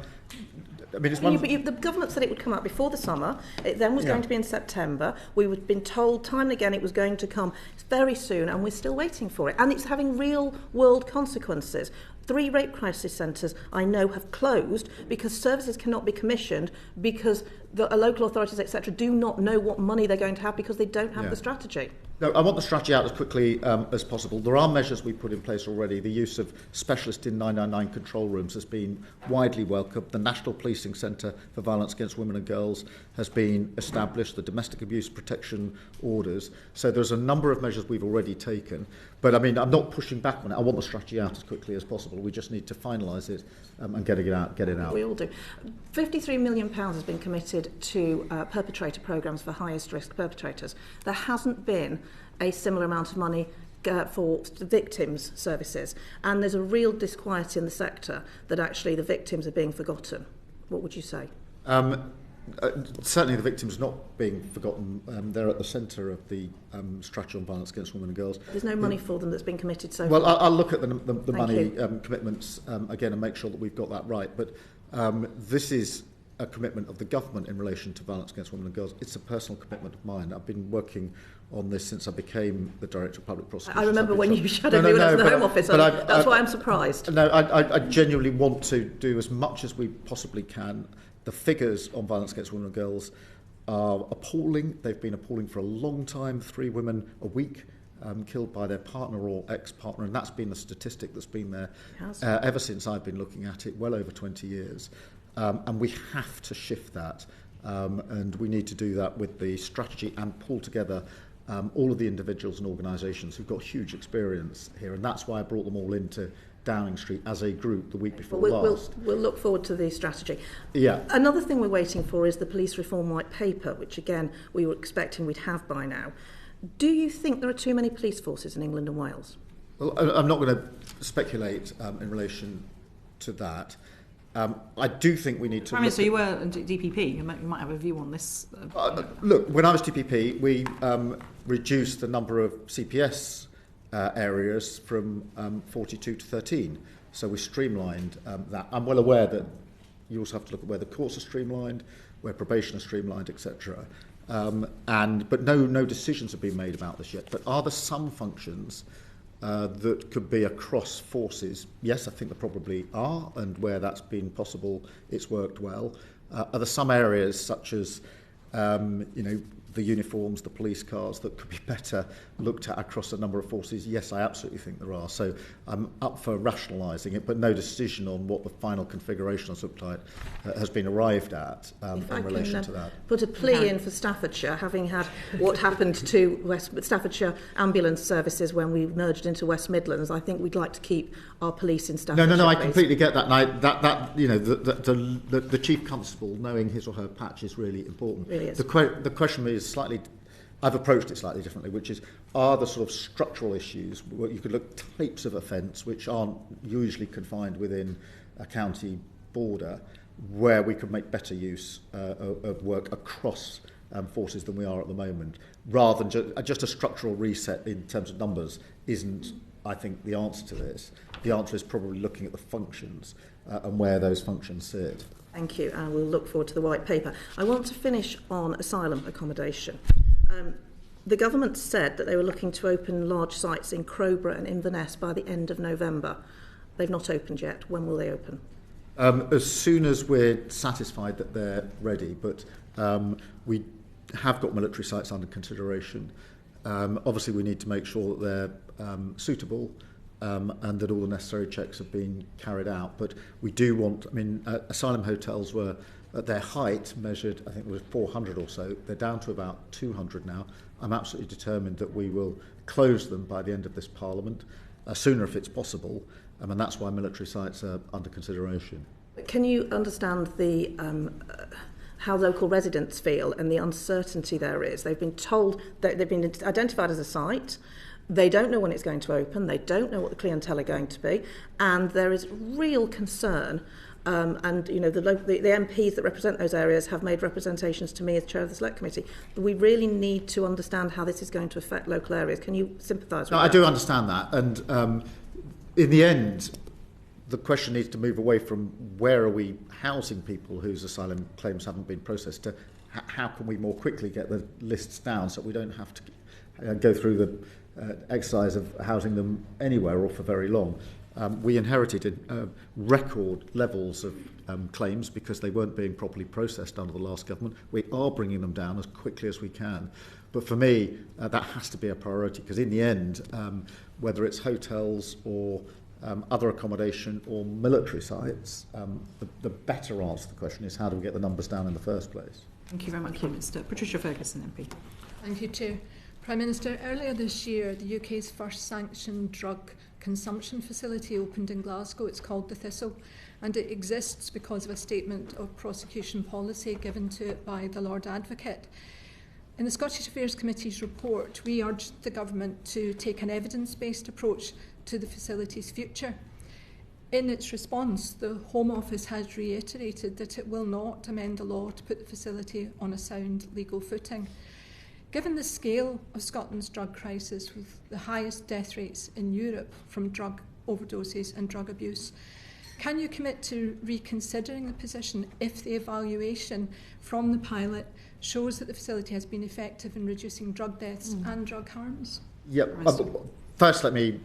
it's one... The government said it would come out before the summer. It then was going to be in September. We were been told time and again it was going to come very soon, and we're still waiting for it. And it's having real-world consequences. 3 rape crisis centres, I know, have closed because services cannot be commissioned because the local authorities, etc., do not know what money they're going to have because they don't have the strategy. No, I want the strategy out as quickly as possible. There are measures we put in place already. The use of specialists in 999 control rooms has been widely welcomed. The National Policing Centre for Violence Against Women and Girls has been established, the domestic abuse protection orders. So there's a number of measures we've already taken. But I'm not pushing back on it. I want the strategy out as quickly as possible. We just need to finalise it and get it out. We all do. £53 million has been committed to perpetrator programmes for highest risk perpetrators. There hasn't been a similar amount of money for victims' services, and there's a real disquiet in the sector that actually the victims are being forgotten. What would you say? Certainly the victims not being forgotten. They're at the centre of the strategy on violence against women and girls. There's no money for them that's been committed so far. Well, I'll look at the money commitments again and make sure that we've got that right. But this is a commitment of the government in relation to violence against women and girls. It's a personal commitment of mine. I've been working on this since I became the Director of Public Prosecution. I remember when you shadowed me when I was in the Home Office. That's why I'm surprised. No, I genuinely want to do as much as we possibly can. The figures on violence against women and girls are appalling. They've been appalling for a long time. 3 women a week killed by their partner or ex-partner, and that's been the statistic that's been there ever since I've been looking at it, well over 20 years. And we have to shift that, and we need to do that with the strategy and pull together all of the individuals and organisations who've got huge experience here, and that's why I brought them all into Downing Street as a group the week before last. We'll look forward to the strategy. Yeah. Another thing we're waiting for is the police reform white paper, which again we were expecting we'd have by now. Do you think there are too many police forces in England and Wales? Well, I'm not going to speculate in relation to that. I do think we need to... Prime Minister, you were DPP. You might have a view on this. Look, when I was DPP, we reduced the number of CPS areas from 42 to 13. So we streamlined that. I'm well aware that you also have to look at where the courts are streamlined, where probation is streamlined, etc. But no decisions have been made about this yet. But are there some functions that could be across forces? Yes, I think there probably are, and where that's been possible, it's worked well. Are there some areas such as, the uniforms, the police cars, that could be better looked at across a number of forces? Yes, I absolutely think there are. So I'm up for rationalising it, but no decision on what the final configuration has been arrived at in relation to that. Put a plea in for Staffordshire, having had what happened to Staffordshire ambulance services when we merged into West Midlands. I think we'd like to keep our police in Staffordshire. No, I completely get that. And the chief constable knowing his or her patch is really important. Really is. The question is slightly, I've approached it slightly differently, which is, are the sort of structural issues where you could look at types of offence which aren't usually confined within a county border, where we could make better use of work across forces than we are at the moment, rather than just a structural reset in terms of numbers isn't, I think, the answer to this. The answer is probably looking at the functions and where those functions sit. Thank you, and we'll look forward to the white paper. I want to finish on asylum accommodation. The government said that they were looking to open large sites in Crowborough and Inverness by the end of November. They've not opened yet. When will they open? As soon as we're satisfied that they're ready, but we have got military sites under consideration. Obviously, we need to make sure that they're suitable and that all the necessary checks have been carried out. But we do want, asylum hotels were at their height measured, I think it was 400 or so. They're down to about 200 now. I'm absolutely determined that we will close them by the end of this Parliament, sooner if it's possible, and that's why military sites are under consideration. Can you understand the how local residents feel and the uncertainty there is? They've been told that they've been identified as a site. They don't know when it's going to open. They don't know what the clientele are going to be. And there is real concern. And the MPs that represent those areas have made representations to me as chair of the Select Committee. We really need to understand how this is going to affect local areas. Can you sympathise with that? I do understand that. And in the end, the question needs to move away from where are we housing people whose asylum claims haven't been processed to how can we more quickly get the lists down so we don't have to go through the exercise of housing them anywhere or for very long. We inherited record levels of claims because they weren't being properly processed under the last government. We are bringing them down as quickly as we can. But for me, that has to be a priority because in the end, whether it's hotels or other accommodation or military sites, the better answer to the question is how do we get the numbers down in the first place? Thank you very much, Minister. Patricia Ferguson, MP. Thank you, Chair. Prime Minister, earlier this year, the UK's first sanctioned drug consumption facility opened in Glasgow. It's called the Thistle, and it exists because of a statement of prosecution policy given to it by the Lord Advocate. In the Scottish Affairs Committee's report, we urged the Government to take an evidence-based approach to the facility's future. In its response, the Home Office has reiterated that it will not amend the law to put the facility on a sound legal footing. Given the scale of Scotland's drug crisis, with the highest death rates in Europe from drug overdoses and drug abuse, can you commit to reconsidering the position if the evaluation from the pilot shows that the facility has been effective in reducing drug deaths and drug harms? Yep. First, let me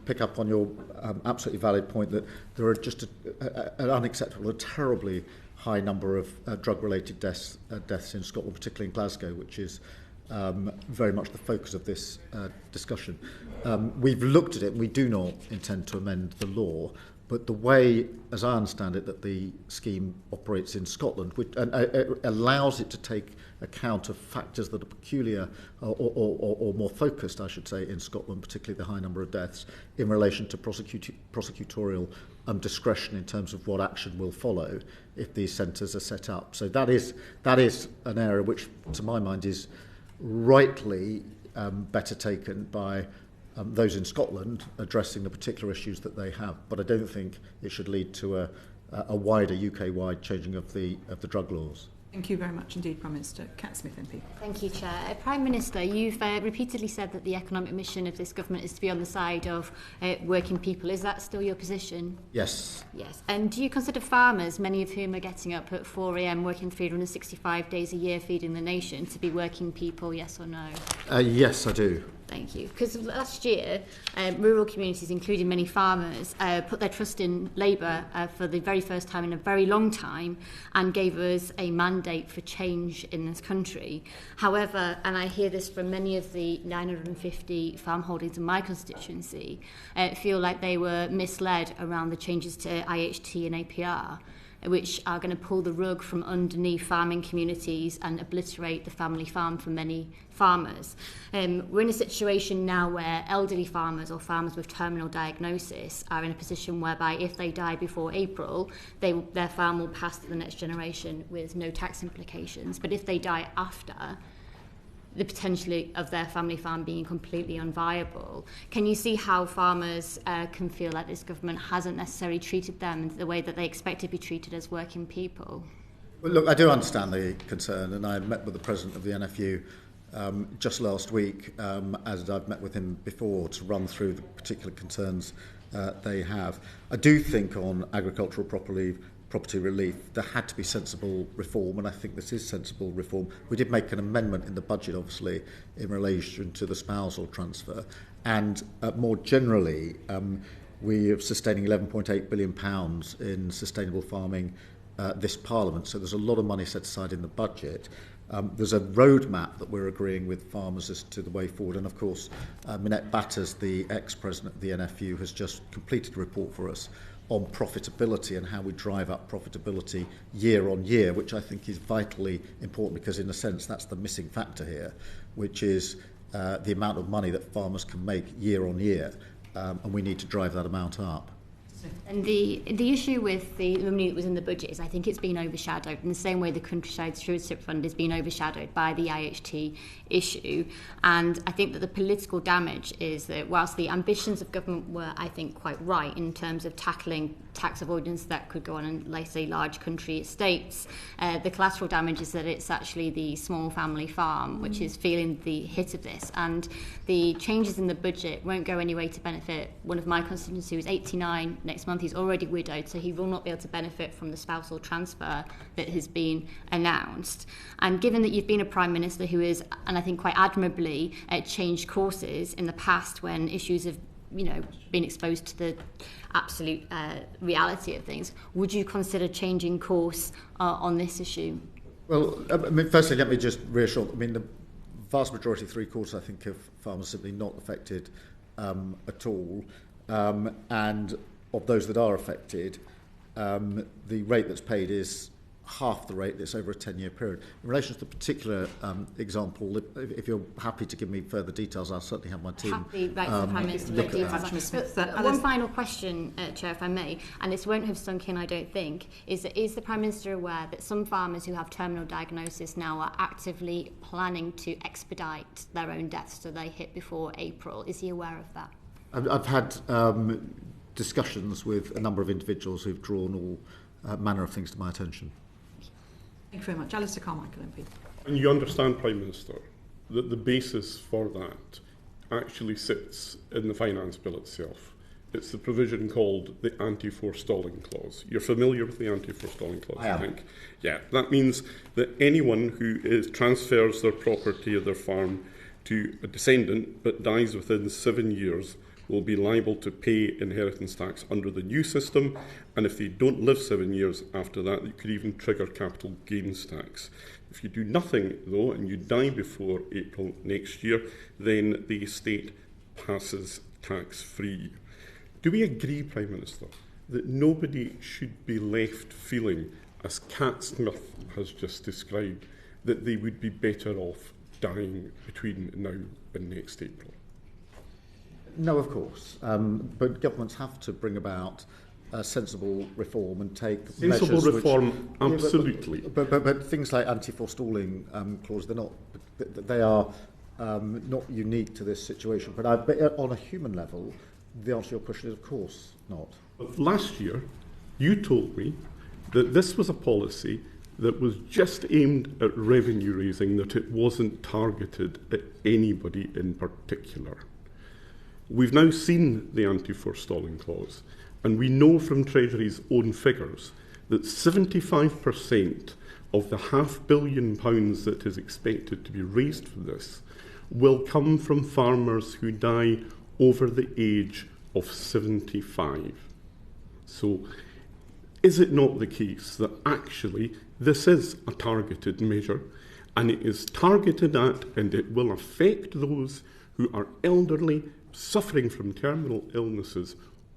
pick up on your absolutely valid point that there are just an unacceptable, a terribly high number of drug-related deaths in Scotland, particularly in Glasgow, which is very much the focus of this discussion. We've looked at it and we do not intend to amend the law, but the way, as I understand it, that the scheme operates in Scotland allows it to take account of factors that are peculiar or more focused, I should say, in Scotland, particularly the high number of deaths, in relation to prosecutorial discretion in terms of what action will follow if these centres are set up. So that is an area which, to my mind, is rightly better taken by those in Scotland addressing the particular issues that they have. But I don't think it should lead to a wider UK-wide changing of the drug laws. Thank you very much indeed, Prime Minister. Cat Smith, MP. Thank you, Chair. Prime Minister, you've repeatedly said that the economic mission of this government is to be on the side of working people. Is that still your position? Yes. Yes. And do you consider farmers, many of whom are getting up at 4 a.m, working 365 days a year, feeding the nation, to be working people, yes or no? Yes, I do. Thank you. Because last year, rural communities, including many farmers, put their trust in Labour for the very first time in a very long time and gave us a mandate for change in this country. However, and I hear this from many of the 950 farm holdings in my constituency, feel like they were misled around the changes to IHT and APR, which are going to pull the rug from underneath farming communities and obliterate the family farm for many farmers. We're in a situation now where elderly farmers or farmers with terminal diagnosis are in a position whereby if they die before April, their farm will pass to the next generation with no tax implications. But if they die after, the potential of their family farm being completely unviable. Can you see how farmers can feel like this government hasn't necessarily treated them in the way that they expect to be treated as working people? Well, look, I do understand the concern, and I met with the president of the NFU just last week, as I've met with him before, to run through the particular concerns they have. I do think on agricultural property relief, there had to be sensible reform, and I think this is sensible reform. We did make an amendment in the budget, obviously, in relation to the spousal transfer, and more generally, we are sustaining £11.8 billion in sustainable farming this Parliament, so there's a lot of money set aside in the budget. There's a roadmap that we're agreeing with farmers as to the way forward, and of course, Minette Batters, the ex-president of the NFU, has just completed a report for us on profitability and how we drive up profitability year on year, which I think is vitally important because in a sense that's the missing factor here, which is the amount of money that farmers can make year on year, and we need to drive that amount up. And the issue with the money that was in the budget is I think it's been overshadowed in the same way the Countryside Stewardship Fund has been overshadowed by the IHT issue. And I think that the political damage is that whilst the ambitions of government were, I think, quite right in terms of tackling tax avoidance that could go on in, like, say, large country estates, the collateral damage is that it's actually the small family farm which is feeling the hit of this. And the changes in the budget won't go any way to benefit one of my constituents who is 89 next month. He's already widowed, so he will not be able to benefit from the spousal transfer that has been announced. And given that you've been a Prime Minister who is, and I think quite admirably, changed courses in the past when issues have been exposed to the absolute reality of things, would you consider changing course on this issue? Well, firstly, let me just reassure. The vast majority, 3/4, I think, of farmers simply not affected at all. And of those that are affected, the rate that's paid is half the rate that's over a 10-year period. In relation to the particular example, if you're happy to give me further details, I'll certainly have my team happy, right, the Prime Minister look at that. One final question, Chair, if I may, and this won't have sunk in, I don't think, is the Prime Minister aware that some farmers who have terminal diagnosis now are actively planning to expedite their own deaths so they hit before April? Is he aware of that? I've had discussions with a number of individuals who've drawn all manner of things to my attention. Thank you very much. Alistair Carmichael, MP. And you understand, Prime Minister, that the basis for that actually sits in the Finance Bill itself. It's the provision called the anti-forestalling clause. You're familiar with the anti-forestalling clause, I think? Yeah, that means that anyone who transfers their property or their farm to a descendant but dies within 7 years will be liable to pay inheritance tax under the new system, and if they don't live 7 years after that, it could even trigger capital gains tax. If you do nothing, though, and you die before April next year, then the estate passes tax-free. Do we agree, Prime Minister, that nobody should be left feeling, as Cat Smith has just described, that they would be better off dying between now and next April? No, of course. But governments have to bring about sensible reform and take sensible measures reform, absolutely. But things like anti-forestalling clause, they are not unique to this situation. But on a human level, the answer to your question is, of course, not. But last year, you told me that this was a policy that was just aimed at revenue raising, that it wasn't targeted at anybody in particular. We've now seen the anti-forestalling clause, and we know from Treasury's own figures that 75% of the £500 million that is expected to be raised for this will come from farmers who die over the age of 75. So, is it not the case that actually this is a targeted measure, and it is targeted at, and it will affect those who are elderly, suffering from terminal illnesses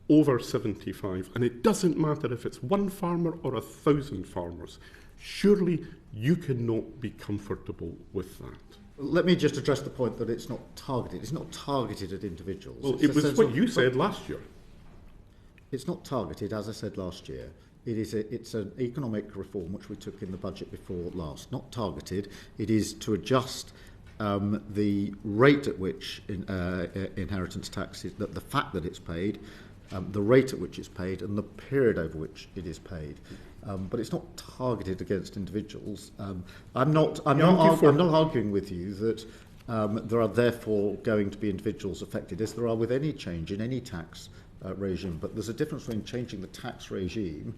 over 75, and it doesn't matter if it's one farmer or 1,000 farmers. Surely you cannot be comfortable with that. Let me just address the point that it's not targeted. It's not targeted at individuals. Well, it was what you said last year. It's not targeted, as I said last year. It's an economic reform which we took in the budget before last. Not targeted. It is to adjust the rate at which inheritance tax is, the fact that it's paid, the rate at which it's paid, and the period over which it is paid. But it's not targeted against individuals. I'm not arguing with you that there are therefore going to be individuals affected, as there are with any change in any tax regime. But there's a difference between changing the tax regime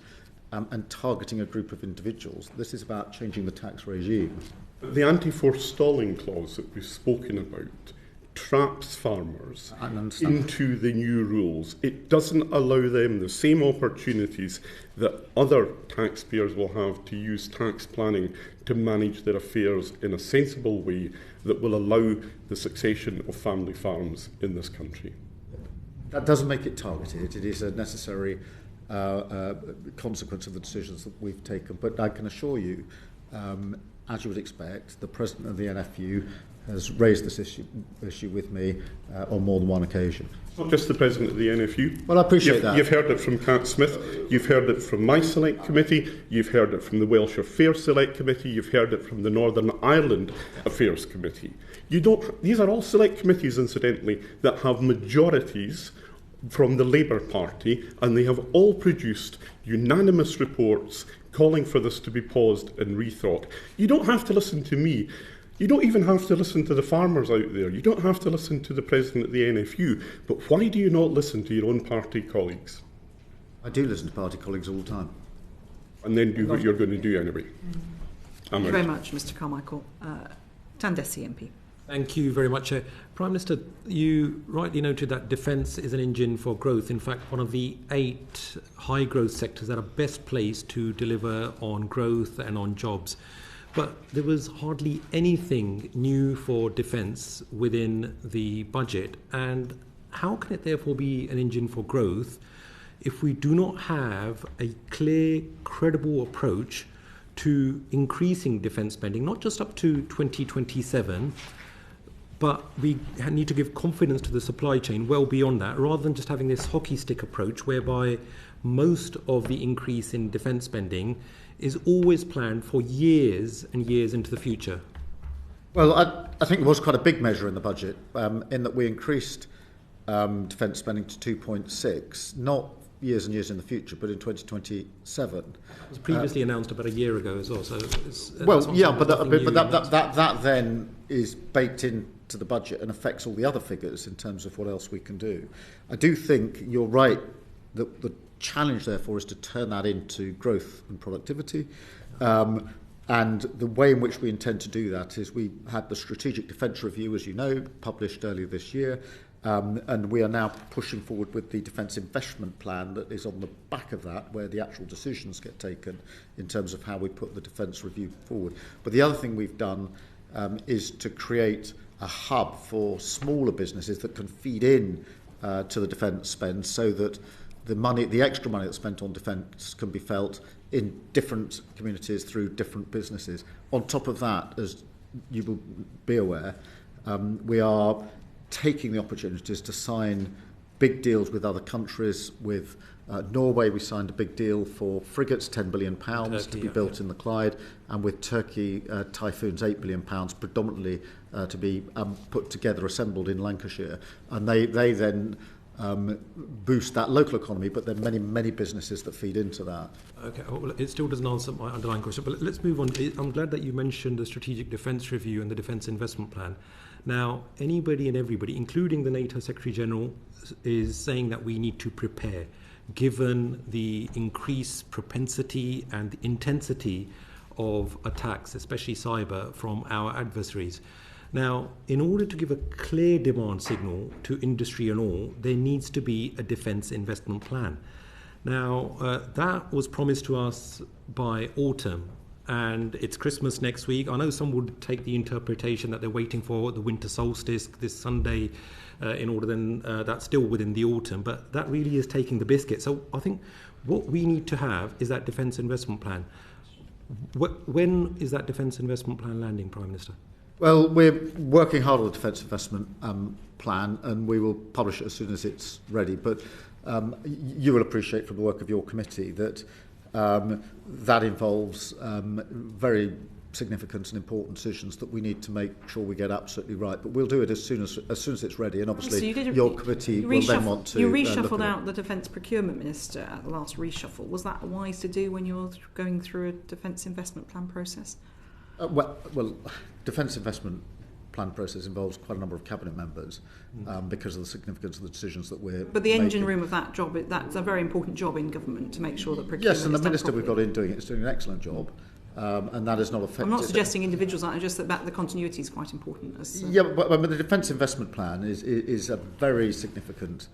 and targeting a group of individuals. This is about changing the tax regime. The anti-forestalling clause that we've spoken about traps farmers into the new rules. It doesn't allow them the same opportunities that other taxpayers will have to use tax planning to manage their affairs in a sensible way that will allow the succession of family farms in this country. That doesn't make it targeted. It is a necessary consequence of the decisions that we've taken. But I can assure you, as you would expect, the President of the NFU has raised this issue with me on more than one occasion. Not just the President of the NFU. Well, I appreciate that. You've heard it from Cat Smith, you've heard it from my Select Committee, you've heard it from the Welsh Affairs Select Committee, you've heard it from the Northern Ireland Affairs Committee. These are all select committees, incidentally, that have majorities from the Labour Party, and they have all produced unanimous reports calling for this to be paused and rethought. You don't have to listen to me. You don't even have to listen to the farmers out there. You don't have to listen to the President of the NFU. But why do you not listen to your own party colleagues? I do listen to party colleagues all the time. And then do what you're going to do anyway. Thank you very much, Mr Carmichael. Tandesi MP. Thank you very much. Prime Minister, you rightly noted that defence is an engine for growth. In fact, one of the 8 high growth sectors that are best placed to deliver on growth and on jobs. But there was hardly anything new for defence within the budget. And how can it therefore be an engine for growth if we do not have a clear, credible approach to increasing defence spending, not just up to 2027, but we need to give confidence to the supply chain well beyond that, rather than just having this hockey stick approach whereby most of the increase in defence spending is always planned for years and years into the future? Well, I think there was quite a big measure in the budget, in that we increased defence spending to 2.6, not years and years in the future, but in 2027. It was previously announced about a year ago as well. So that then is baked into the budget and affects all the other figures in terms of what else we can do. I do think you're right that the challenge, therefore, is to turn that into growth and productivity. And the way in which we intend to do that is we had the Strategic Defence Review, as you know, published earlier this year, and we are now pushing forward with the Defence Investment Plan that is on the back of that, where the actual decisions get taken in terms of how we put the Defence Review forward. But the other thing we've done is to create a hub for smaller businesses that can feed in to the defence spend, so that the extra money that's spent on defence can be felt in different communities through different businesses. On top of that, as you will be aware, we are taking the opportunities to sign big deals with other countries. With Norway, we signed a big deal for frigates, £10 billion to be built in the Clyde, and with Turkey, Typhoons, £8 billion, predominantly to be put together, assembled in Lancashire. And they then boost that local economy, but there are many businesses that feed into that. Okay, well, it still doesn't answer my underlying question, but let's move on. I'm glad that you mentioned the Strategic Defence Review and the Defence Investment Plan. Now, anybody and everybody, including the NATO Secretary-General, is saying that we need to prepare, given the increased propensity and intensity of attacks, especially cyber, from our adversaries. Now, in order to give a clear demand signal to industry and all, there needs to be a defence investment plan. Now, that was promised to us by autumn, and it's Christmas next week. I know some would take the interpretation that they're waiting for the winter solstice this Sunday in order then that's still within the autumn, but that really is taking the biscuit. So I think what we need to have is that defence investment plan. When is that defence investment plan landing, Prime Minister? Well, we're working hard on the defence investment plan, and we will publish it as soon as it's ready. But you will appreciate from the work of your committee that that involves very significant and important decisions that we need to make sure we get absolutely right. But we'll do it as soon as it's ready, and obviously your committee will then want to. You reshuffled out the Defence Procurement Minister at the last reshuffle. Was that wise to do when you're going through a defence investment plan process? Well, defence investment plan process involves quite a number of cabinet members because of the significance of the decisions that we're But the engine making. room of that job, that's a very important job in government to make sure that procurement Yes, and the is done minister we've properly. got in doing it is doing an excellent job, and that is not affected. I'm not suggesting individuals aren't, just that the continuity is quite important. Yeah, but the defence investment plan is a very significant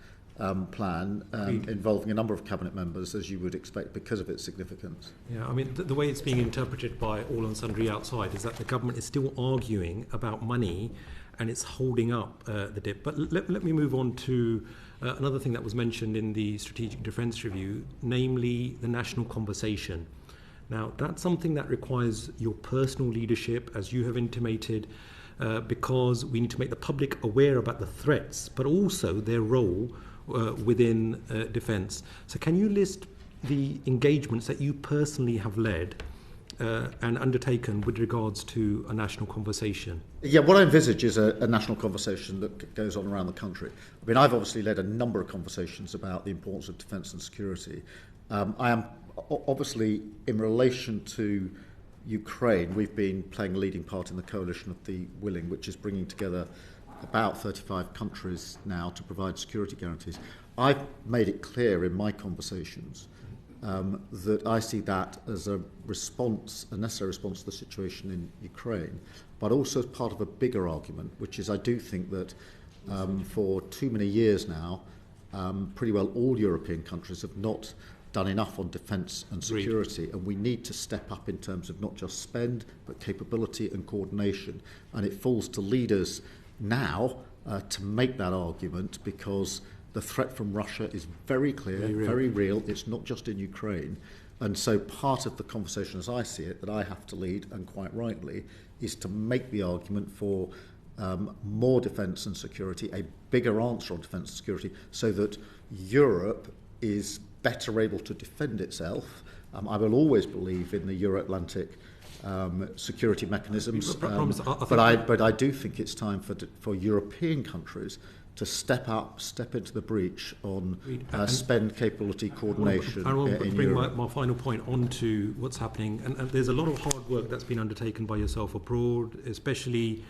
plan involving a number of cabinet members, as you would expect, because of its significance. Yeah, I mean, the way it's being interpreted by all and sundry outside is that the government is still arguing about money and it's holding up the dip. But let me move on to another thing that was mentioned in the Strategic Defence Review, namely the national conversation. Now, that's something that requires your personal leadership, as you have intimated. because we need to make the public aware about the threats, but also their role within defence. So can you list the engagements that you personally have led and undertaken with regards to a national conversation? Yeah, what I envisage is a national conversation that goes on around the country. I mean, I've obviously led a number of conversations about the importance of defence and security. I am obviously, in relation to Ukraine, we've been playing a leading part in the coalition of the willing, which is bringing together about 35 countries now to provide security guarantees. I've made it clear in my conversations that I see that as a response, a necessary response to the situation in Ukraine, but also as part of a bigger argument, which is I do think that for too many years now, pretty well all European countries have not done enough on defence and security, and we need to step up in terms of not just spend, but capability and coordination. And it falls to leaders now to make that argument, because the threat from Russia is very clear, very real. It's not just in Ukraine. And so part of the conversation, as I see it, that I have to lead, and quite rightly, is to make the argument for more defence and security, a bigger answer on defence and security, so that Europe is better able to defend itself. I will always believe in the Euro-Atlantic security mechanisms, but I do think it's time for European countries to step into the breach on spend capability coordination. I want to bring my final point on to what's happening, and there's a lot of hard work that's been undertaken by yourself abroad, especially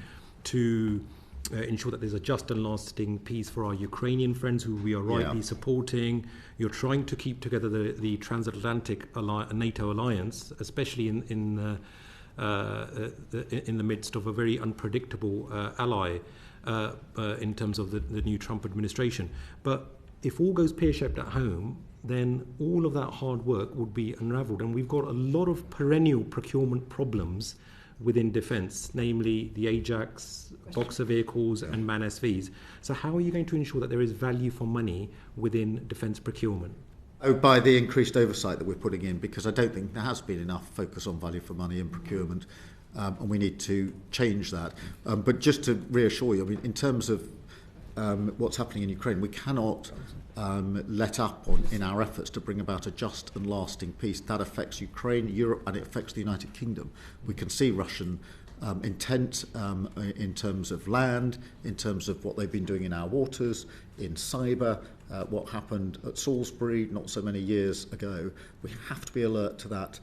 to ensure that there's a just and lasting peace for our Ukrainian friends who we are rightly supporting. You're trying to keep together the transatlantic NATO alliance, especially in the midst of a very unpredictable ally in terms of the new Trump administration. But if all goes pear-shaped at home, then all of that hard work would be unravelled. And we've got a lot of perennial procurement problems within defence, namely the Ajax, Boxer vehicles and MAN SVs. So how are you going to ensure that there is value for money within defence procurement? Oh, by the increased oversight that we're putting in, because I don't think there has been enough focus on value for money in procurement, and we need to change that. But just to reassure you, I mean, in terms of what's happening in Ukraine, we cannot let up in our efforts to bring about a just and lasting peace. That affects Ukraine, Europe, and it affects the United Kingdom. We can see Russian intent in terms of land, in terms of what they've been doing in our waters, in cyber, what happened at Salisbury not so many years ago. We have to be alert to that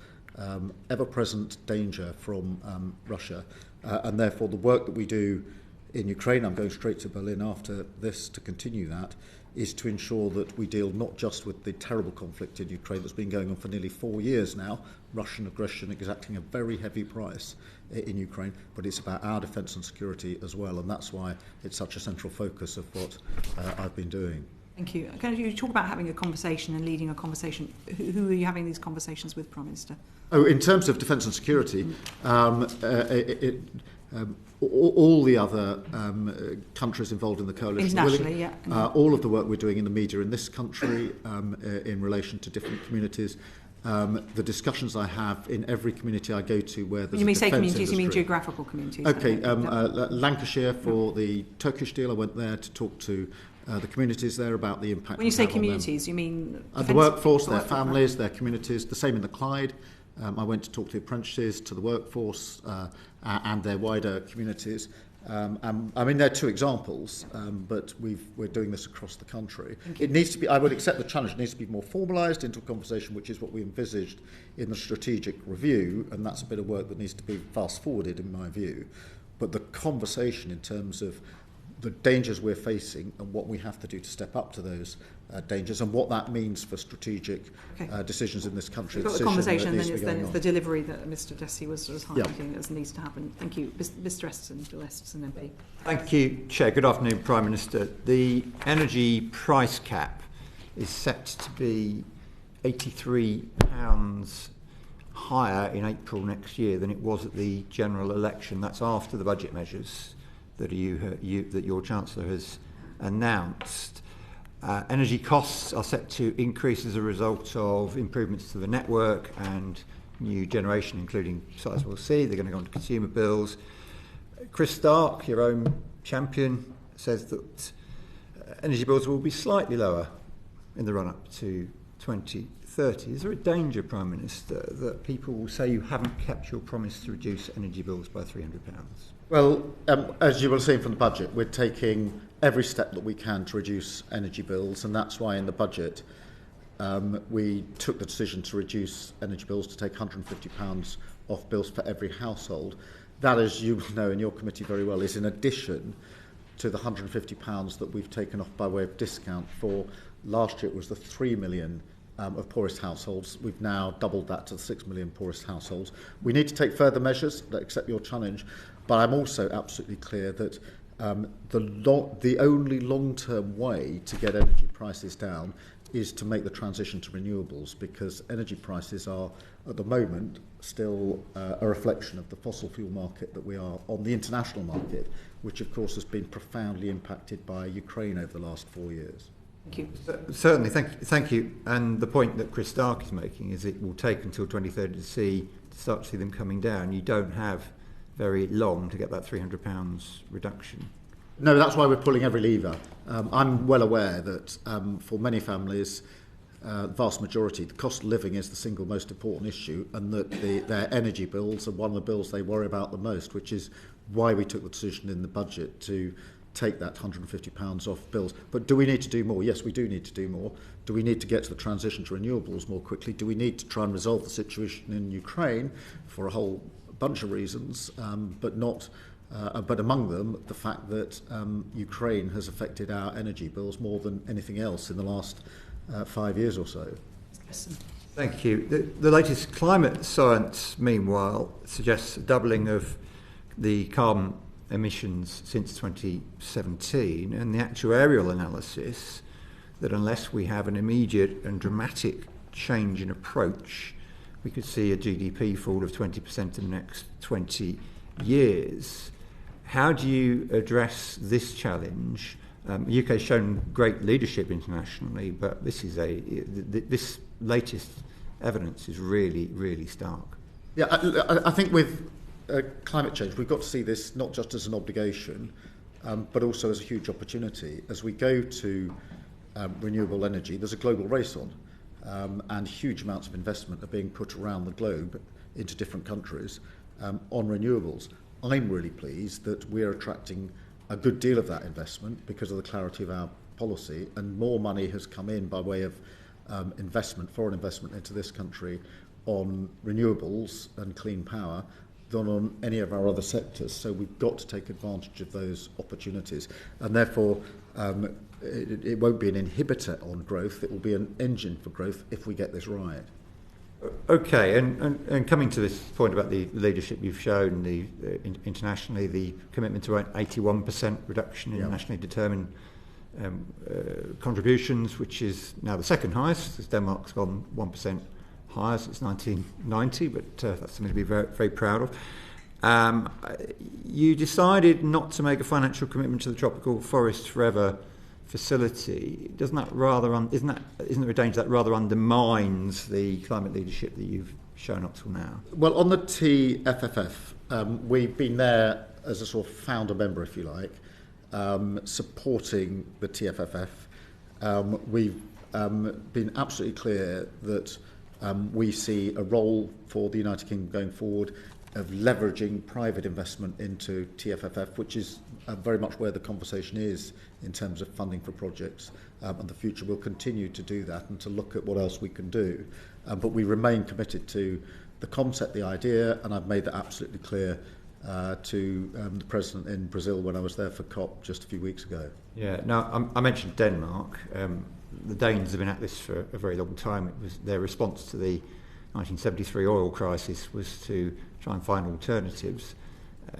ever-present danger from Russia, and therefore the work that we do in Ukraine, I'm going straight to Berlin after this to continue that, is to ensure that we deal not just with the terrible conflict in Ukraine that's been going on for nearly 4 years now, Russian aggression exacting a very heavy price in Ukraine, but it's about our defence and security as well, and that's why it's such a central focus of what I've been doing. Thank you. Can you talk about having a conversation and leading a conversation? Who are you having these conversations with, Prime Minister? Oh, in terms of defence and security, all the other countries involved in the coalition, internationally, all of the work we're doing in the media in this country in relation to different communities, the discussions I have in every community I go to where there's you mean say communities, industry. you mean geographical communities? Okay, Lancashire for the Turkish deal, I went there to talk to the communities there about the impact. When you say communities, you mean the workforce, their families, their communities. The same in the Clyde. I went to talk to the apprentices, to the workforce, and their wider communities. I mean, they're two examples, but we're doing this across the country. It needs to be, I would accept the challenge, it needs to be more formalised into a conversation, which is what we envisaged in the strategic review, and that's a bit of work that needs to be fast-forwarded, in my view. But the conversation in terms of the dangers we're facing and what we have to do to step up to those dangers and what that means for strategic decisions in this country. We've got the conversation, and then it's the delivery that Mr Dessy was highlighting as needs to happen. Thank you. Mr Eston, Bill Eston MP. Thank you, Chair. Good afternoon, Prime Minister. The energy price cap is set to be £83 higher in April next year than it was at the general election. That's after the budget measures that your Chancellor has announced. Energy costs are set to increase as a result of improvements to the network and new generation, including sizable C. They're going to go on to consumer bills. Chris Stark, your own champion, says that energy bills will be slightly lower in the run-up to 2030. Is there a danger, Prime Minister, that people will say you haven't kept your promise to reduce energy bills by £300? Well, as you will see from the budget, we're taking every step that we can to reduce energy bills, and that's why in the budget we took the decision to reduce energy bills to take £150 off bills for every household. That, as you know in your committee very well, is in addition to the £150 that we've taken off by way of discount for last year. It was the 3 million of poorest households. We've now doubled that to the 6 million poorest households. We need to take further measures that accept your challenge, but I'm also absolutely clear that the only long-term way to get energy prices down is to make the transition to renewables, because energy prices are, at the moment, still a reflection of the fossil fuel market that we are on, the international market, which of course has been profoundly impacted by Ukraine over the last 4 years. Thank you. Certainly, thank you. And the point that Chris Stark is making is it will take until 2030 to start to see them coming down. You don't have very long to get that £300 reduction. No, that's why we're pulling every lever. I'm well aware that for many families, vast majority, the cost of living is the single most important issue, and that their energy bills are one of the bills they worry about the most, which is why we took the decision in the budget to take that £150 off bills. But do we need to do more? Yes, we do need to do more. Do we need to get to the transition to renewables more quickly? Do we need to try and resolve the situation in Ukraine for a whole bunch of reasons, but among them the fact that Ukraine has affected our energy bills more than anything else in the last 5 years or so. Thank you. The latest climate science, meanwhile, suggests a doubling of the carbon emissions since 2017, and the actuarial analysis that unless we have an immediate and dramatic change in approach, we could see a GDP fall of 20% in the next 20 years. How do you address this challenge? The UK has shown great leadership internationally, but this latest evidence is really, really stark. Yeah, I think with climate change, we've got to see this not just as an obligation, but also as a huge opportunity. As we go to renewable energy, there's a global race on, and huge amounts of investment are being put around the globe into different countries on renewables. I'm really pleased that we're attracting a good deal of that investment because of the clarity of our policy, and more money has come in by way of foreign investment into this country on renewables and clean power than on any of our other sectors. So we've got to take advantage of those opportunities, and therefore it won't be an inhibitor on growth, it will be an engine for growth if we get this right. Okay, and coming to this point about the leadership you've shown internationally, the commitment to an 81% reduction in nationally determined contributions, which is now the second highest, as Denmark's gone 1% higher since 1990, but that's something to be very, very proud of. You decided not to make a financial commitment to the Tropical Forest Forever facility. Isn't there a danger that rather undermines the climate leadership that you've shown up till now? Well, on the TFFF, we've been there as a sort of founder member, if you like, supporting the TFFF. We've been absolutely clear that we see a role for the United Kingdom going forward of leveraging private investment into TFFF, which is very much where the conversation is in terms of funding for projects, and the future will continue to do that and to look at what else we can do. But we remain committed to the concept, the idea, and I've made that absolutely clear to the President in Brazil when I was there for COP just a few weeks ago. Yeah, now I mentioned Denmark. The Danes have been at this for a very long time. It was their response to the 1973 oil crisis was to try and find alternatives.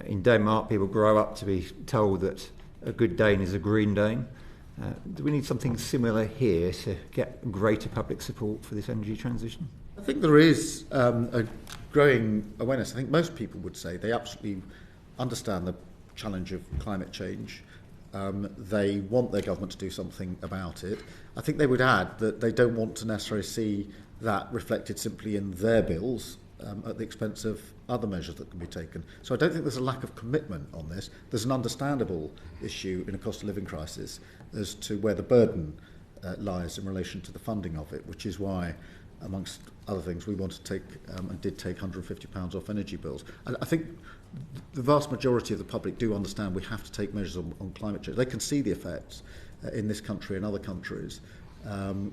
In Denmark, people grow up to be told that a good Dane is a green Dane. Do we need something similar here to get greater public support for this energy transition? I think there is a growing awareness. I think most people would say they absolutely understand the challenge of climate change. They want their government to do something about it. I think they would add that they don't want to necessarily see that reflected simply in their bills, at the expense of other measures that can be taken. So I don't think there's a lack of commitment on this. There's an understandable issue in a cost of living crisis as to where the burden lies in relation to the funding of it, which is why, amongst other things, we want to take and did take £150 off energy bills. I think the vast majority of the public do understand we have to take measures on climate change. They can see the effects in this country and other countries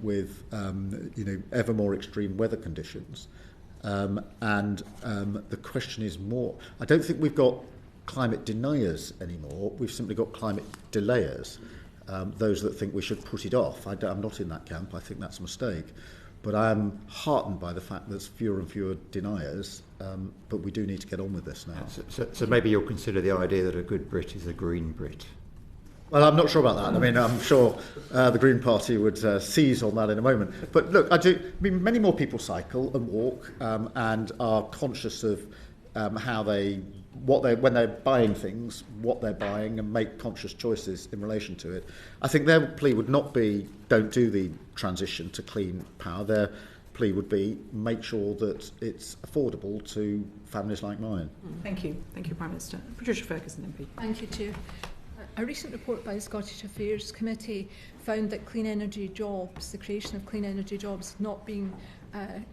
with ever more extreme weather conditions. The question is more, I don't think we've got climate deniers anymore. We've simply got climate delayers. Those that think we should put it off. I'm not in that camp. I think that's a mistake. But I am heartened by the fact that there's fewer and fewer deniers. But we do need to get on with this now. So maybe you'll consider the idea that a good Brit is a green Brit. Well, I'm not sure about that. I mean, I'm sure the Green Party would seize on that in a moment. But look, many more people cycle and walk and are conscious of when they're buying things, what they're buying, and make conscious choices in relation to it. I think their plea would not be don't do the transition to clean power. Their plea would be make sure that it's affordable to families like mine. Thank you, Prime Minister. Patricia Ferguson, MP. Thank you, Chair. A recent report by the Scottish Affairs Committee found that clean energy jobs, the creation of clean energy jobs, not being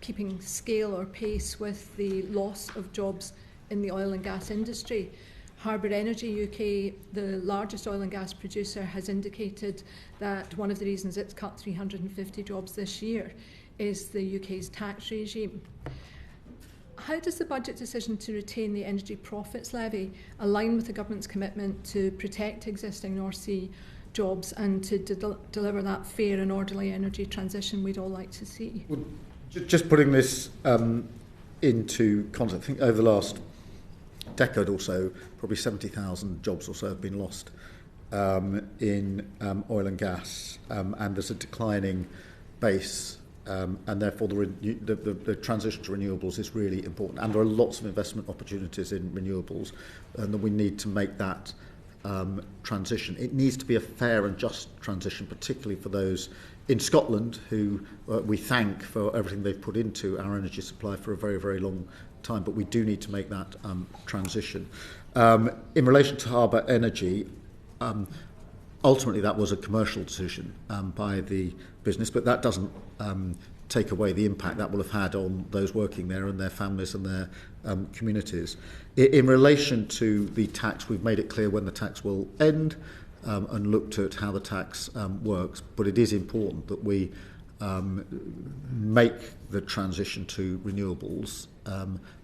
keeping scale or pace with the loss of jobs in the oil and gas industry. Harbour Energy UK, the largest oil and gas producer, has indicated that one of the reasons it's cut 350 jobs this year is the UK's tax regime. How does the budget decision to retain the energy profits levy align with the government's commitment to protect existing North Sea jobs and to deliver that fair and orderly energy transition we'd all like to see? Well, just putting this into context, I think over the last decade or so, probably 70,000 jobs or so have been lost in oil and gas, and there's a declining base. And therefore the transition to renewables is really important. And there are lots of investment opportunities in renewables, and that we need to make that transition. It needs to be a fair and just transition, particularly for those in Scotland who we thank for everything they've put into our energy supply for a very, very long time. But we do need to make that transition. In relation to Harbour Energy, ultimately, that was a commercial decision by the business, but that doesn't take away the impact that will have had on those working there and their families and their communities. In relation to the tax, we've made it clear when the tax will end and looked at how the tax works, but it is important that we make the transition to renewables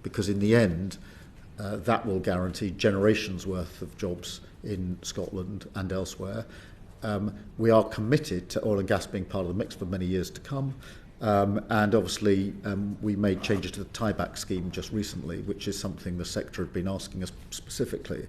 because in the end, that will guarantee generations worth of jobs in Scotland and elsewhere. We are committed to oil and gas being part of the mix for many years to come. And obviously, we made changes to the tieback scheme just recently, which is something the sector had been asking us specifically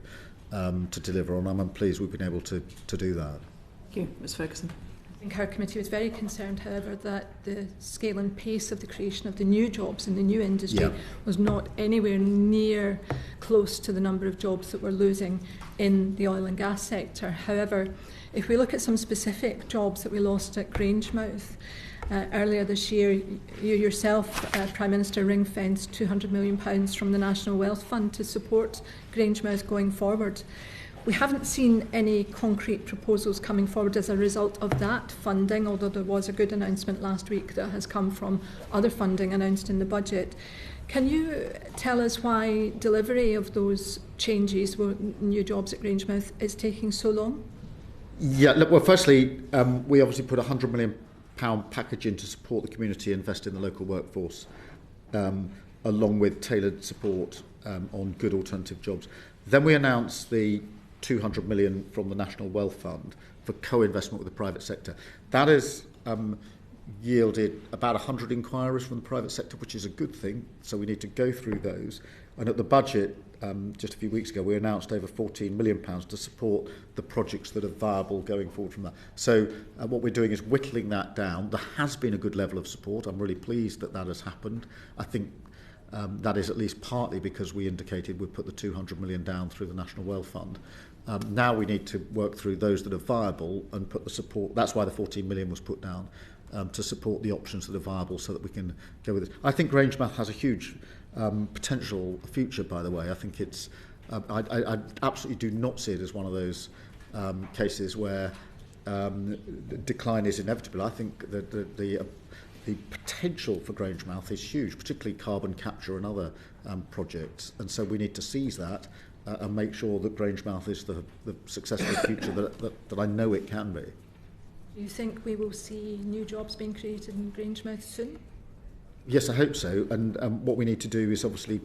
to deliver on. I'm pleased we've been able to do that. Thank you. Ms Ferguson. I think our committee was very concerned, however, that the scale and pace of the creation of the new jobs in the new industry was not anywhere near close to the number of jobs that we're losing in the oil and gas sector. However, if we look at some specific jobs that we lost at Grangemouth, earlier this year, you yourself, Prime Minister, ring-fenced £200 million from the National Wealth Fund to support Grangemouth going forward. We haven't seen any concrete proposals coming forward as a result of that funding, although there was a good announcement last week that has come from other funding announced in the budget. Can you tell us why delivery of those changes, new jobs at Grangemouth, is taking so long? Yeah, look, well, firstly, we obviously put a £100 million package in to support the community, invest in the local workforce, along with tailored support on good alternative jobs. Then we announced the £200 million from the National Wealth Fund for co-investment with the private sector. That has yielded about 100 inquiries from the private sector, which is a good thing, so we need to go through those. And at the budget, just a few weeks ago, we announced over £14 million to support the projects that are viable going forward from that. So what we're doing is whittling that down. There has been a good level of support. I'm really pleased that that has happened. I think that is at least partly because we indicated we'd put the £200 million down through the National Wealth Fund. Now we need to work through those that are viable and put the support. That's why the £14 million was put down, to support the options that are viable so that we can go with it. I think Grangemouth has a huge potential future, by the way. I think it's, I absolutely do not see it as one of those cases where decline is inevitable. I think that the potential for Grangemouth is huge, particularly carbon capture and other projects, and so we need to seize that and make sure that Grangemouth is the successful future that I know it can be. Do you think we will see new jobs being created in Grangemouth soon? Yes, I hope so, and what we need to do is obviously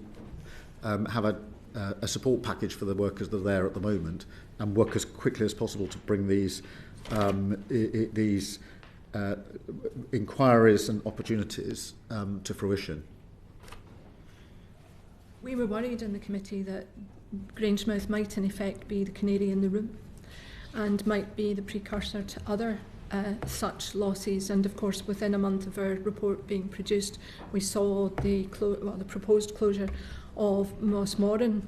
have a support package for the workers that are there at the moment and work as quickly as possible to bring these inquiries and opportunities to fruition. We were worried in the committee that Grangemouth might in effect be the canary in the room and might be the precursor to other such losses, and of course within a month of our report being produced we saw the proposed closure of Mossmoran,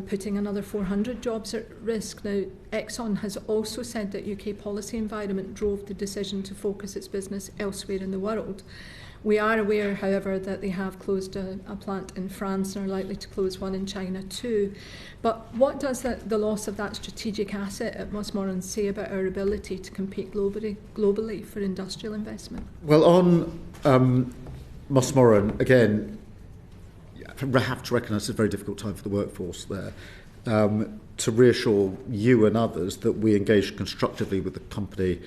putting another 400 jobs at risk. Now, Exxon has also said that UK policy environment drove the decision to focus its business elsewhere in the world. We are aware, however, that they have closed a plant in France and are likely to close one in China too. But what does the loss of that strategic asset at Mossmoran say about our ability to compete globally for industrial investment? Well, on Mossmoran, again, I have to recognise it's a very difficult time for the workforce there. To reassure you and others that we engaged constructively with the company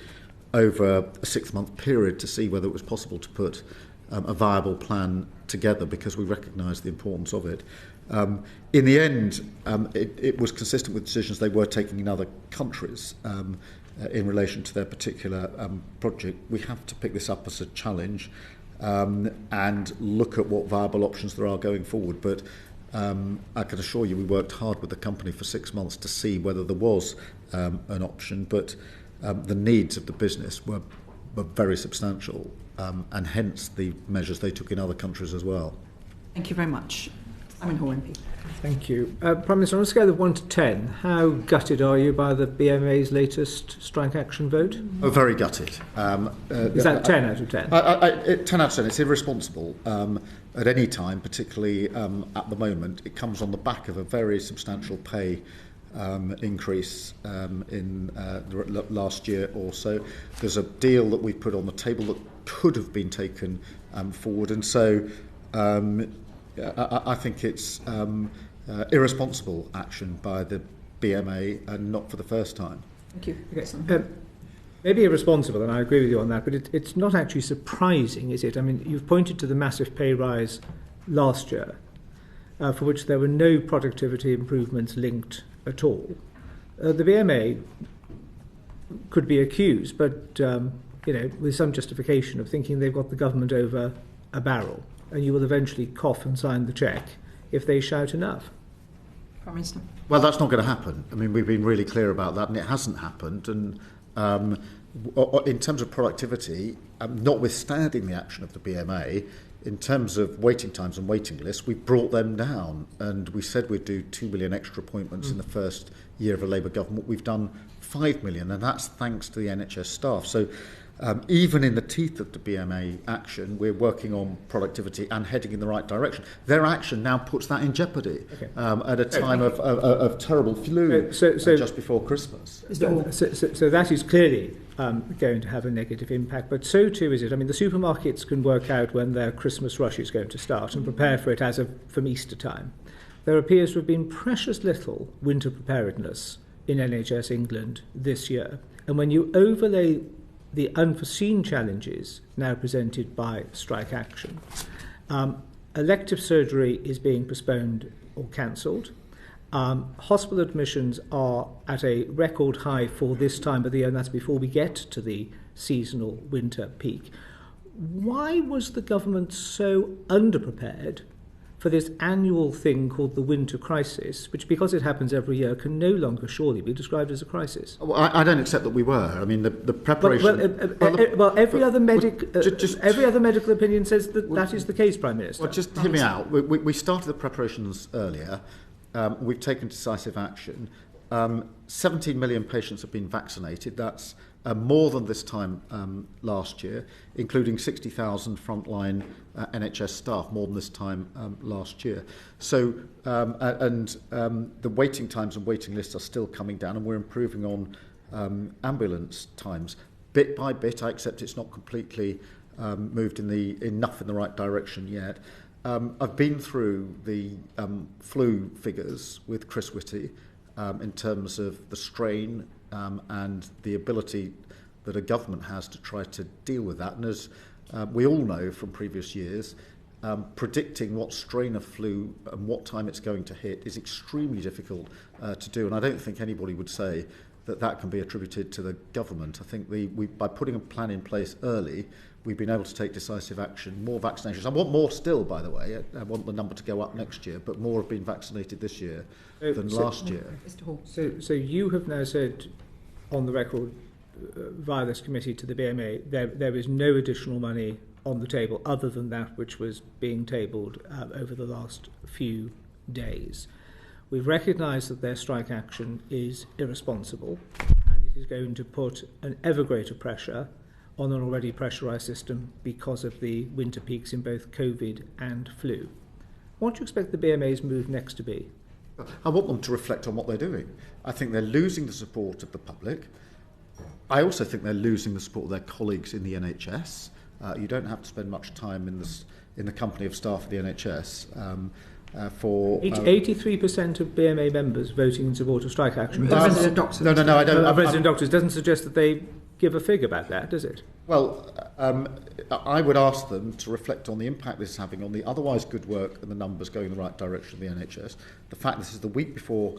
over a 6-month period to see whether it was possible to put a viable plan together, because we recognise the importance of it. In the end, it was consistent with decisions they were taking in other countries in relation to their particular project. We have to pick this up as a challenge and look at what viable options there are going forward. But I can assure you we worked hard with the company for 6 months to see whether there was an option, but the needs of the business were very substantial, and hence the measures they took in other countries as well. Thank you very much. Simon Hall MP. Thank you. Prime Minister, on a scale of 1 to 10, how gutted are you by the BMA's latest strike action vote? Oh, very gutted. Is that 10 out of 10? 10 out of 10. It's irresponsible at any time, particularly at the moment. It comes on the back of a very substantial pay increase in last year or so. There's a deal that we've put on the table that could have been taken forward, and so I think it's irresponsible action by the BMA, and not for the first time. Thank you. Maybe irresponsible, and I agree with you on that, but it's not actually surprising, is it? I mean, you've pointed to the massive pay rise last year, for which there were no productivity improvements linked at all. The BMA could be accused, but with some justification, of thinking they've got the government over a barrel, and you will eventually cough and sign the cheque if they shout enough. Prime Minister. Well, that's not going to happen. I mean, we've been really clear about that, and it hasn't happened. And in terms of productivity, notwithstanding the action of the BMA, in terms of waiting times and waiting lists, we brought them down, and we said we'd do 2 million extra appointments in the first year of a Labour government. We've done 5 million, and that's thanks to the NHS staff. So even in the teeth of the BMA action, we're working on productivity and heading in the right direction. Their action now puts that in jeopardy at a time of terrible flu just before Christmas. So that is clearly going to have a negative impact, but so too is it. I mean, the supermarkets can work out when their Christmas rush is going to start and prepare for it from Easter time. There appears to have been precious little winter preparedness in NHS England this year, and when you overlay the unforeseen challenges now presented by strike action, elective surgery is being postponed or cancelled. Hospital admissions are at a record high for this time of the year, and that's before we get to the seasonal winter peak. Why was the government so underprepared for this annual thing called the winter crisis, which, because it happens every year, can no longer surely be described as a crisis? Well, I don't accept that we were. I mean, the preparation... Every other medical opinion says that is the case, Prime Minister. Well, just hear me out. We started the preparations earlier. We've taken decisive action. 17 million patients have been vaccinated. That's more than this time last year, including 60,000 frontline NHS staff, more than this time last year. So, the waiting times and waiting lists are still coming down, and we're improving on ambulance times. Bit by bit, I accept it's not completely moved enough in the right direction yet. I've been through the flu figures with Chris Whitty in terms of the strain and the ability that a government has to try to deal with that. And as we all know from previous years, predicting what strain of flu and what time it's going to hit is extremely difficult to do. And I don't think anybody would say that can be attributed to the government. I think by putting a plan in place early, we've been able to take decisive action, more vaccinations. I want more still, by the way. I want the number to go up next year, but more have been vaccinated this year than last year. Mr. Hall. So you have now said on the record via this committee to the BMA there is no additional money on the table other than that which was being tabled over the last few days. We've recognised that their strike action is irresponsible and it is going to put an ever greater pressure on an already pressurised system because of the winter peaks in both COVID and flu. What do you expect the BMA's move next to be? I want them to reflect on what they're doing. I think they're losing the support of the public. I also think they're losing the support of their colleagues in the NHS. You don't have to spend much time in the company of staff of the NHS. 83% of BMA members voting in support of strike action. Resident doctors. No, I don't. Resident doctors doesn't suggest that they give a fig about that, does it? Well, I would ask them to reflect on the impact this is having on the otherwise good work and the numbers going in the right direction of the NHS. The fact this is the week before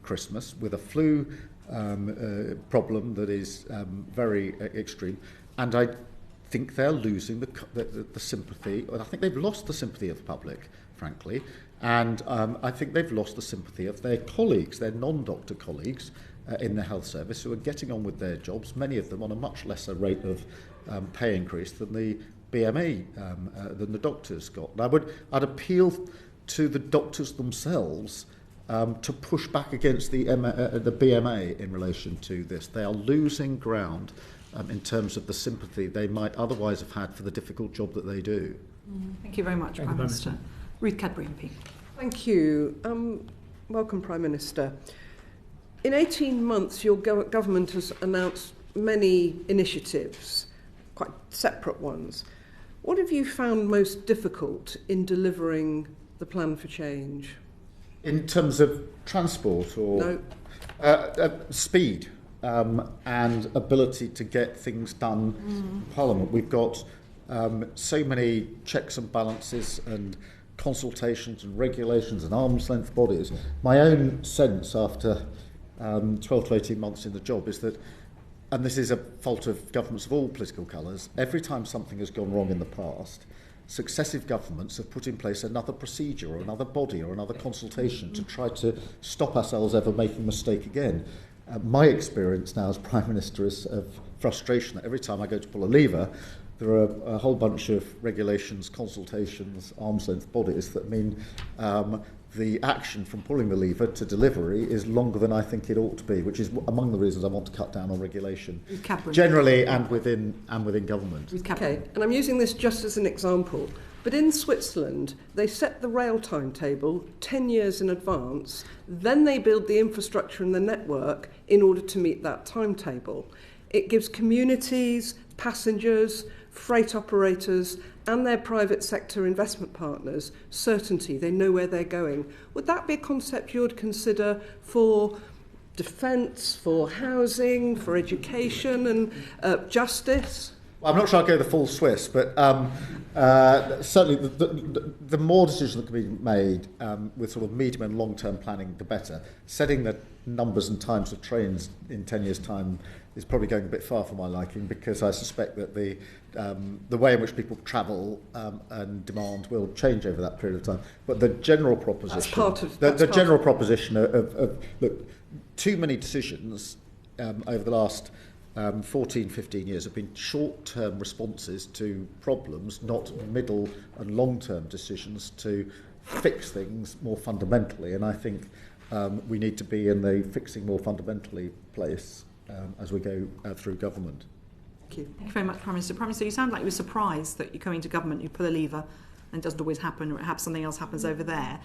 Christmas with a flu problem that is very extreme, and I think they're losing the sympathy. I think they've lost the sympathy of the public, frankly, and I think they've lost the sympathy of their colleagues, their non-doctor colleagues in the health service who are getting on with their jobs, many of them on a much lesser rate of pay increase than the BMA, than the doctors got. And I'd appeal to the doctors themselves to push back against the BMA in relation to this. They are losing ground in terms of the sympathy they might otherwise have had for the difficult job that they do. Thank you very much, Prime Minister. Ruth Cadbury MP. Thank you. Welcome, Prime Minister. In 18 months, your government has announced many initiatives, quite separate ones. What have you found most difficult in delivering the plan for change? In terms of transport or speed and ability to get things done in Parliament. We've got so many checks and balances and consultations and regulations and arm's length bodies. My own sense after 12 to 18 months in the job is that, and this is a fault of governments of all political colours, every time something has gone wrong in the past, successive governments have put in place another procedure or another body or another consultation to try to stop ourselves ever making a mistake again. My experience now as Prime Minister is of frustration that every time I go to pull a lever, there are a whole bunch of regulations, consultations, arm's length bodies that mean the action from pulling the lever to delivery is longer than I think it ought to be, which is among the reasons I want to cut down on regulation, generally and within government. Okay, and I'm using this just as an example, but in Switzerland, they set the rail timetable 10 years in advance, then they build the infrastructure and the network in order to meet that timetable. It gives communities, passengers, freight operators and their private sector investment partners certainty. They know where they're going. Would that be a concept you would consider for defence, for housing, for education and justice? Well, I'm not sure I'll go the full Swiss, but certainly the more decisions that can be made with sort of medium and long-term planning, the better. Setting the numbers and times of trains in 10 years' time is probably going a bit far for my liking, because I suspect that the way in which people travel and demand will change over that period of time. But the general proposition, general proposition of look, too many decisions over the last 14, 15 years have been short-term responses to problems, not middle and long-term decisions to fix things more fundamentally. And I think we need to be in the fixing more fundamentally place. as we go through government. Thank you. Thank you very much, Prime Minister. Prime Minister, you sound like you were surprised that you come into government, you pull a lever, and it doesn't always happen, or perhaps something else happens over there.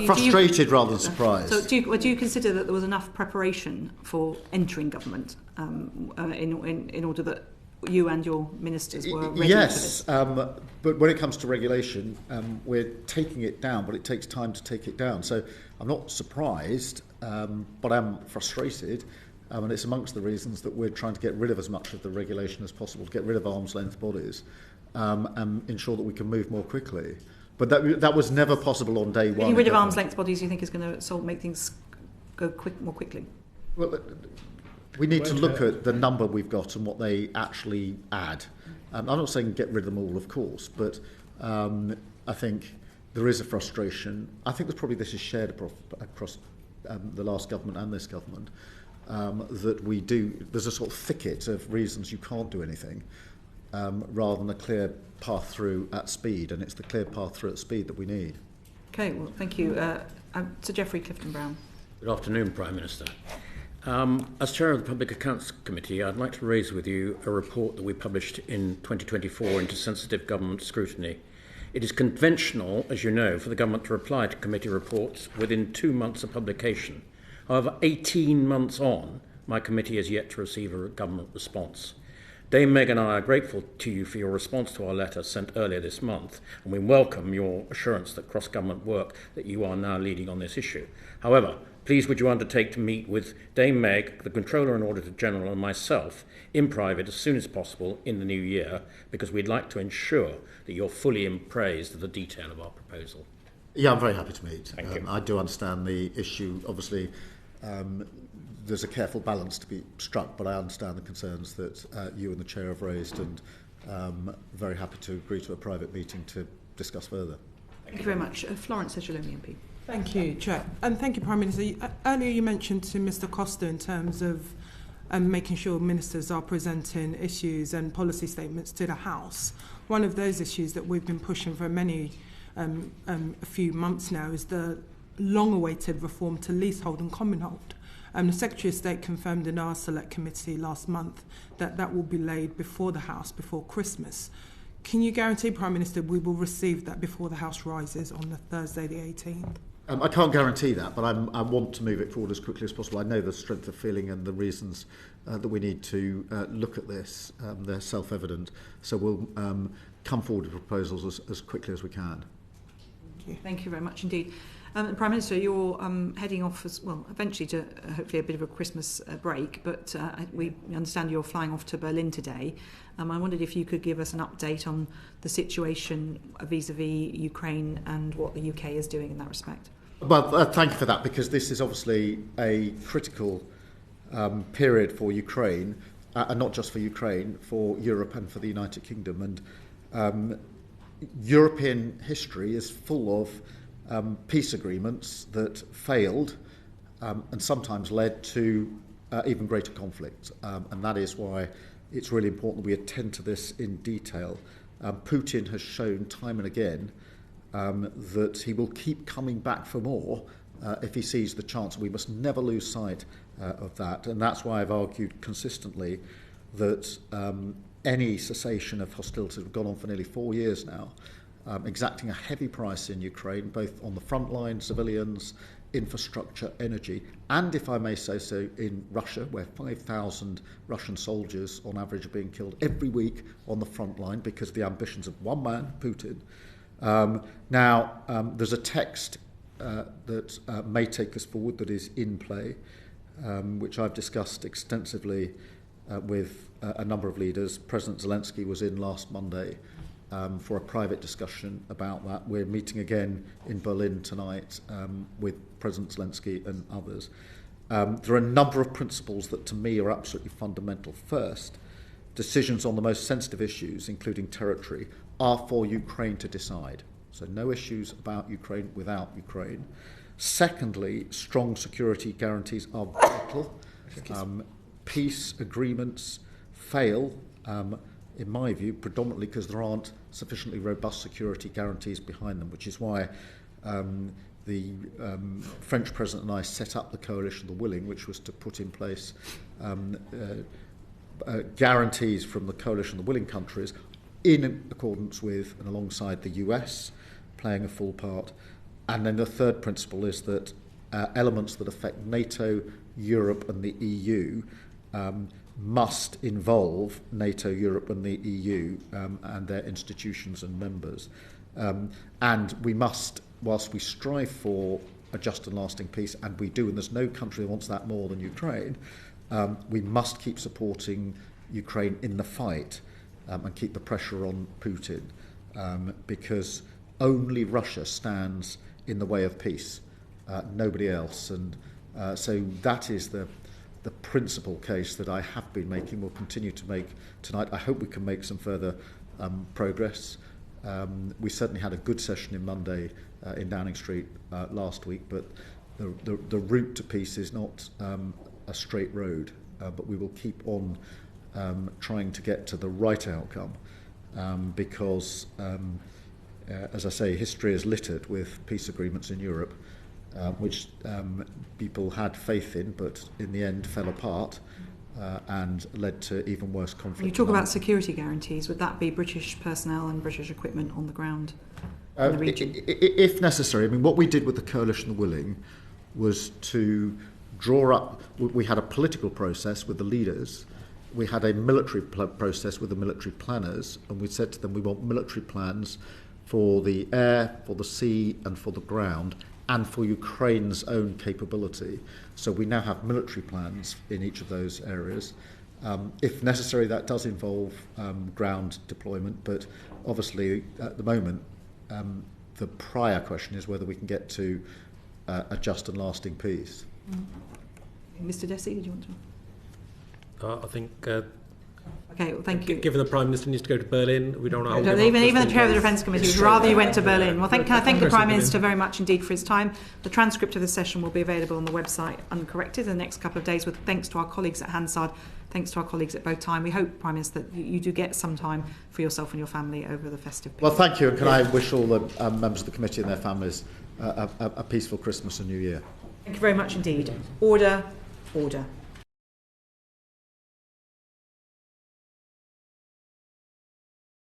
Frustrated rather than surprised. So do you consider that there was enough preparation for entering government in order that you and your ministers were ready for this? Yes, but when it comes to regulation, we're taking it down, but it takes time to take it down. So I'm not surprised, but I'm frustrated. And it's amongst the reasons that we're trying to get rid of as much of the regulation as possible, to get rid of arm's length bodies and ensure that we can move more quickly. But that was never possible on day one. Getting rid of arm's length bodies, you think, is going to make things go more quickly? Well, we need to look at the number we've got and what they actually add. I'm not saying get rid of them all, of course, but I think there is a frustration. I think this is shared across the last government and this government, that there's a sort of thicket of reasons you can't do anything, rather than a clear path through at speed, and it's the clear path through at speed that we need. Okay, well, thank you. Sir Geoffrey Clifton-Brown. Good afternoon, Prime Minister. As Chair of the Public Accounts Committee, I'd like to raise with you a report that we published in 2024 into sensitive government scrutiny. It is conventional, as you know, for the government to reply to committee reports within 2 months of publication. However, 18 months on, my committee has yet to receive a government response. Dame Meg and I are grateful to you for your response to our letter sent earlier this month, and we welcome your assurance that cross-government work that you are now leading on this issue. However, please would you undertake to meet with Dame Meg, the Controller and Auditor General, and myself in private as soon as possible in the new year, because we'd like to ensure that you're fully appraised of the detail of our proposal. Yeah, I'm very happy to meet. Thank you. I do understand the issue. Obviously, there's a careful balance to be struck, but I understand the concerns that you and the Chair have raised, and very happy to agree to a private meeting to discuss further. Thank you very much. Florence Eshalomi MP. Thank you, Chair. And thank you, Prime Minister. Earlier you mentioned to Mr Costa in terms of making sure ministers are presenting issues and policy statements to the House. One of those issues that we've been pushing for a few months now is the long-awaited reform to leasehold and commonhold. The Secretary of State confirmed in our Select Committee last month that will be laid before the House before Christmas. Can you guarantee, Prime Minister, we will receive that before the House rises on the Thursday the 18th? I can't guarantee that, but I want to move it forward as quickly as possible. I know the strength of feeling and the reasons that we need to look at this. They're self-evident. So we'll come forward with proposals as quickly as we can. Thank you very much indeed. Prime Minister, you're heading off as well, eventually to hopefully a bit of a Christmas break, but we understand you're flying off to Berlin today. I wondered if you could give us an update on the situation vis-à-vis Ukraine and what the UK is doing in that respect. Well, thank you for that, because this is obviously a critical period for Ukraine, and not just for Ukraine, for Europe and for the United Kingdom. And European history is full of peace agreements that failed and sometimes led to even greater conflict. And that is why it's really important that we attend to this in detail. Putin has shown time and again that he will keep coming back for more if he sees the chance. We must never lose sight of that. And that's why I've argued consistently that any cessation of hostilities, we've gone on for nearly 4 years now, exacting a heavy price in Ukraine, both on the front line, civilians, infrastructure, energy, and, if I may say so, in Russia, where 5,000 Russian soldiers on average are being killed every week on the front line because of the ambitions of one man, Putin. There's a text that may take us forward that is in play, which I've discussed extensively with a number of leaders. President Zelensky was in last Monday for a private discussion about that. We're meeting again in Berlin tonight with President Zelensky and others. There are a number of principles that to me are absolutely fundamental. First, decisions on the most sensitive issues, including territory, are for Ukraine to decide. So no issues about Ukraine without Ukraine. Secondly, strong security guarantees are vital. Peace agreements fail, in my view, predominantly because there aren't sufficiently robust security guarantees behind them, which is why the French President and I set up the Coalition of the Willing, which was to put in place guarantees from the Coalition of the Willing countries in accordance with and alongside the US playing a full part. And then the third principle is that elements that affect NATO, Europe and the EU must involve NATO, Europe and the EU and their institutions and members. And we must, whilst we strive for a just and lasting peace, and we do, and there's no country that wants that more than Ukraine, we must keep supporting Ukraine in the fight and keep the pressure on Putin, because only Russia stands in the way of peace, nobody else. And so that is the principal case that I have been making, will continue to make tonight. I hope we can make some further progress. We certainly had a good session in Monday in Downing Street last week, but the route to peace is not a straight road, but we will keep on trying to get to the right outcome, because, as I say, history is littered with peace agreements in Europe, which people had faith in, but in the end fell apart and led to even worse conflict. You talk about security guarantees. Would that be British personnel and British equipment on the ground in the region? If necessary. I mean, what we did with the Coalition of the Willing was to draw up. We had a political process with the leaders. We had a military process with the military planners, and we said to them, we want military plans for the air, for the sea and for the ground, and for Ukraine's own capability. So we now have military plans in each of those areas. If necessary, that does involve ground deployment, but obviously at the moment the prior question is whether we can get to a just and lasting peace. Mr. Dessy, did you want to? I think... Okay, well, thank you. Given the Prime Minister needs to go to Berlin, we don't know how even the Chair of the Defence Committee would rather you went to Berlin. Well, can I thank the Prime Minister very much indeed for his time. The transcript of the session will be available on the website uncorrected in the next couple of days, with thanks to our colleagues at Hansard, thanks to our colleagues at Bow Time. We hope, Prime Minister, that you do get some time for yourself and your family over the festive period. Well, thank you, and can I wish all the members of the committee and their families a peaceful Christmas and New Year. Thank you very much indeed. Order, order.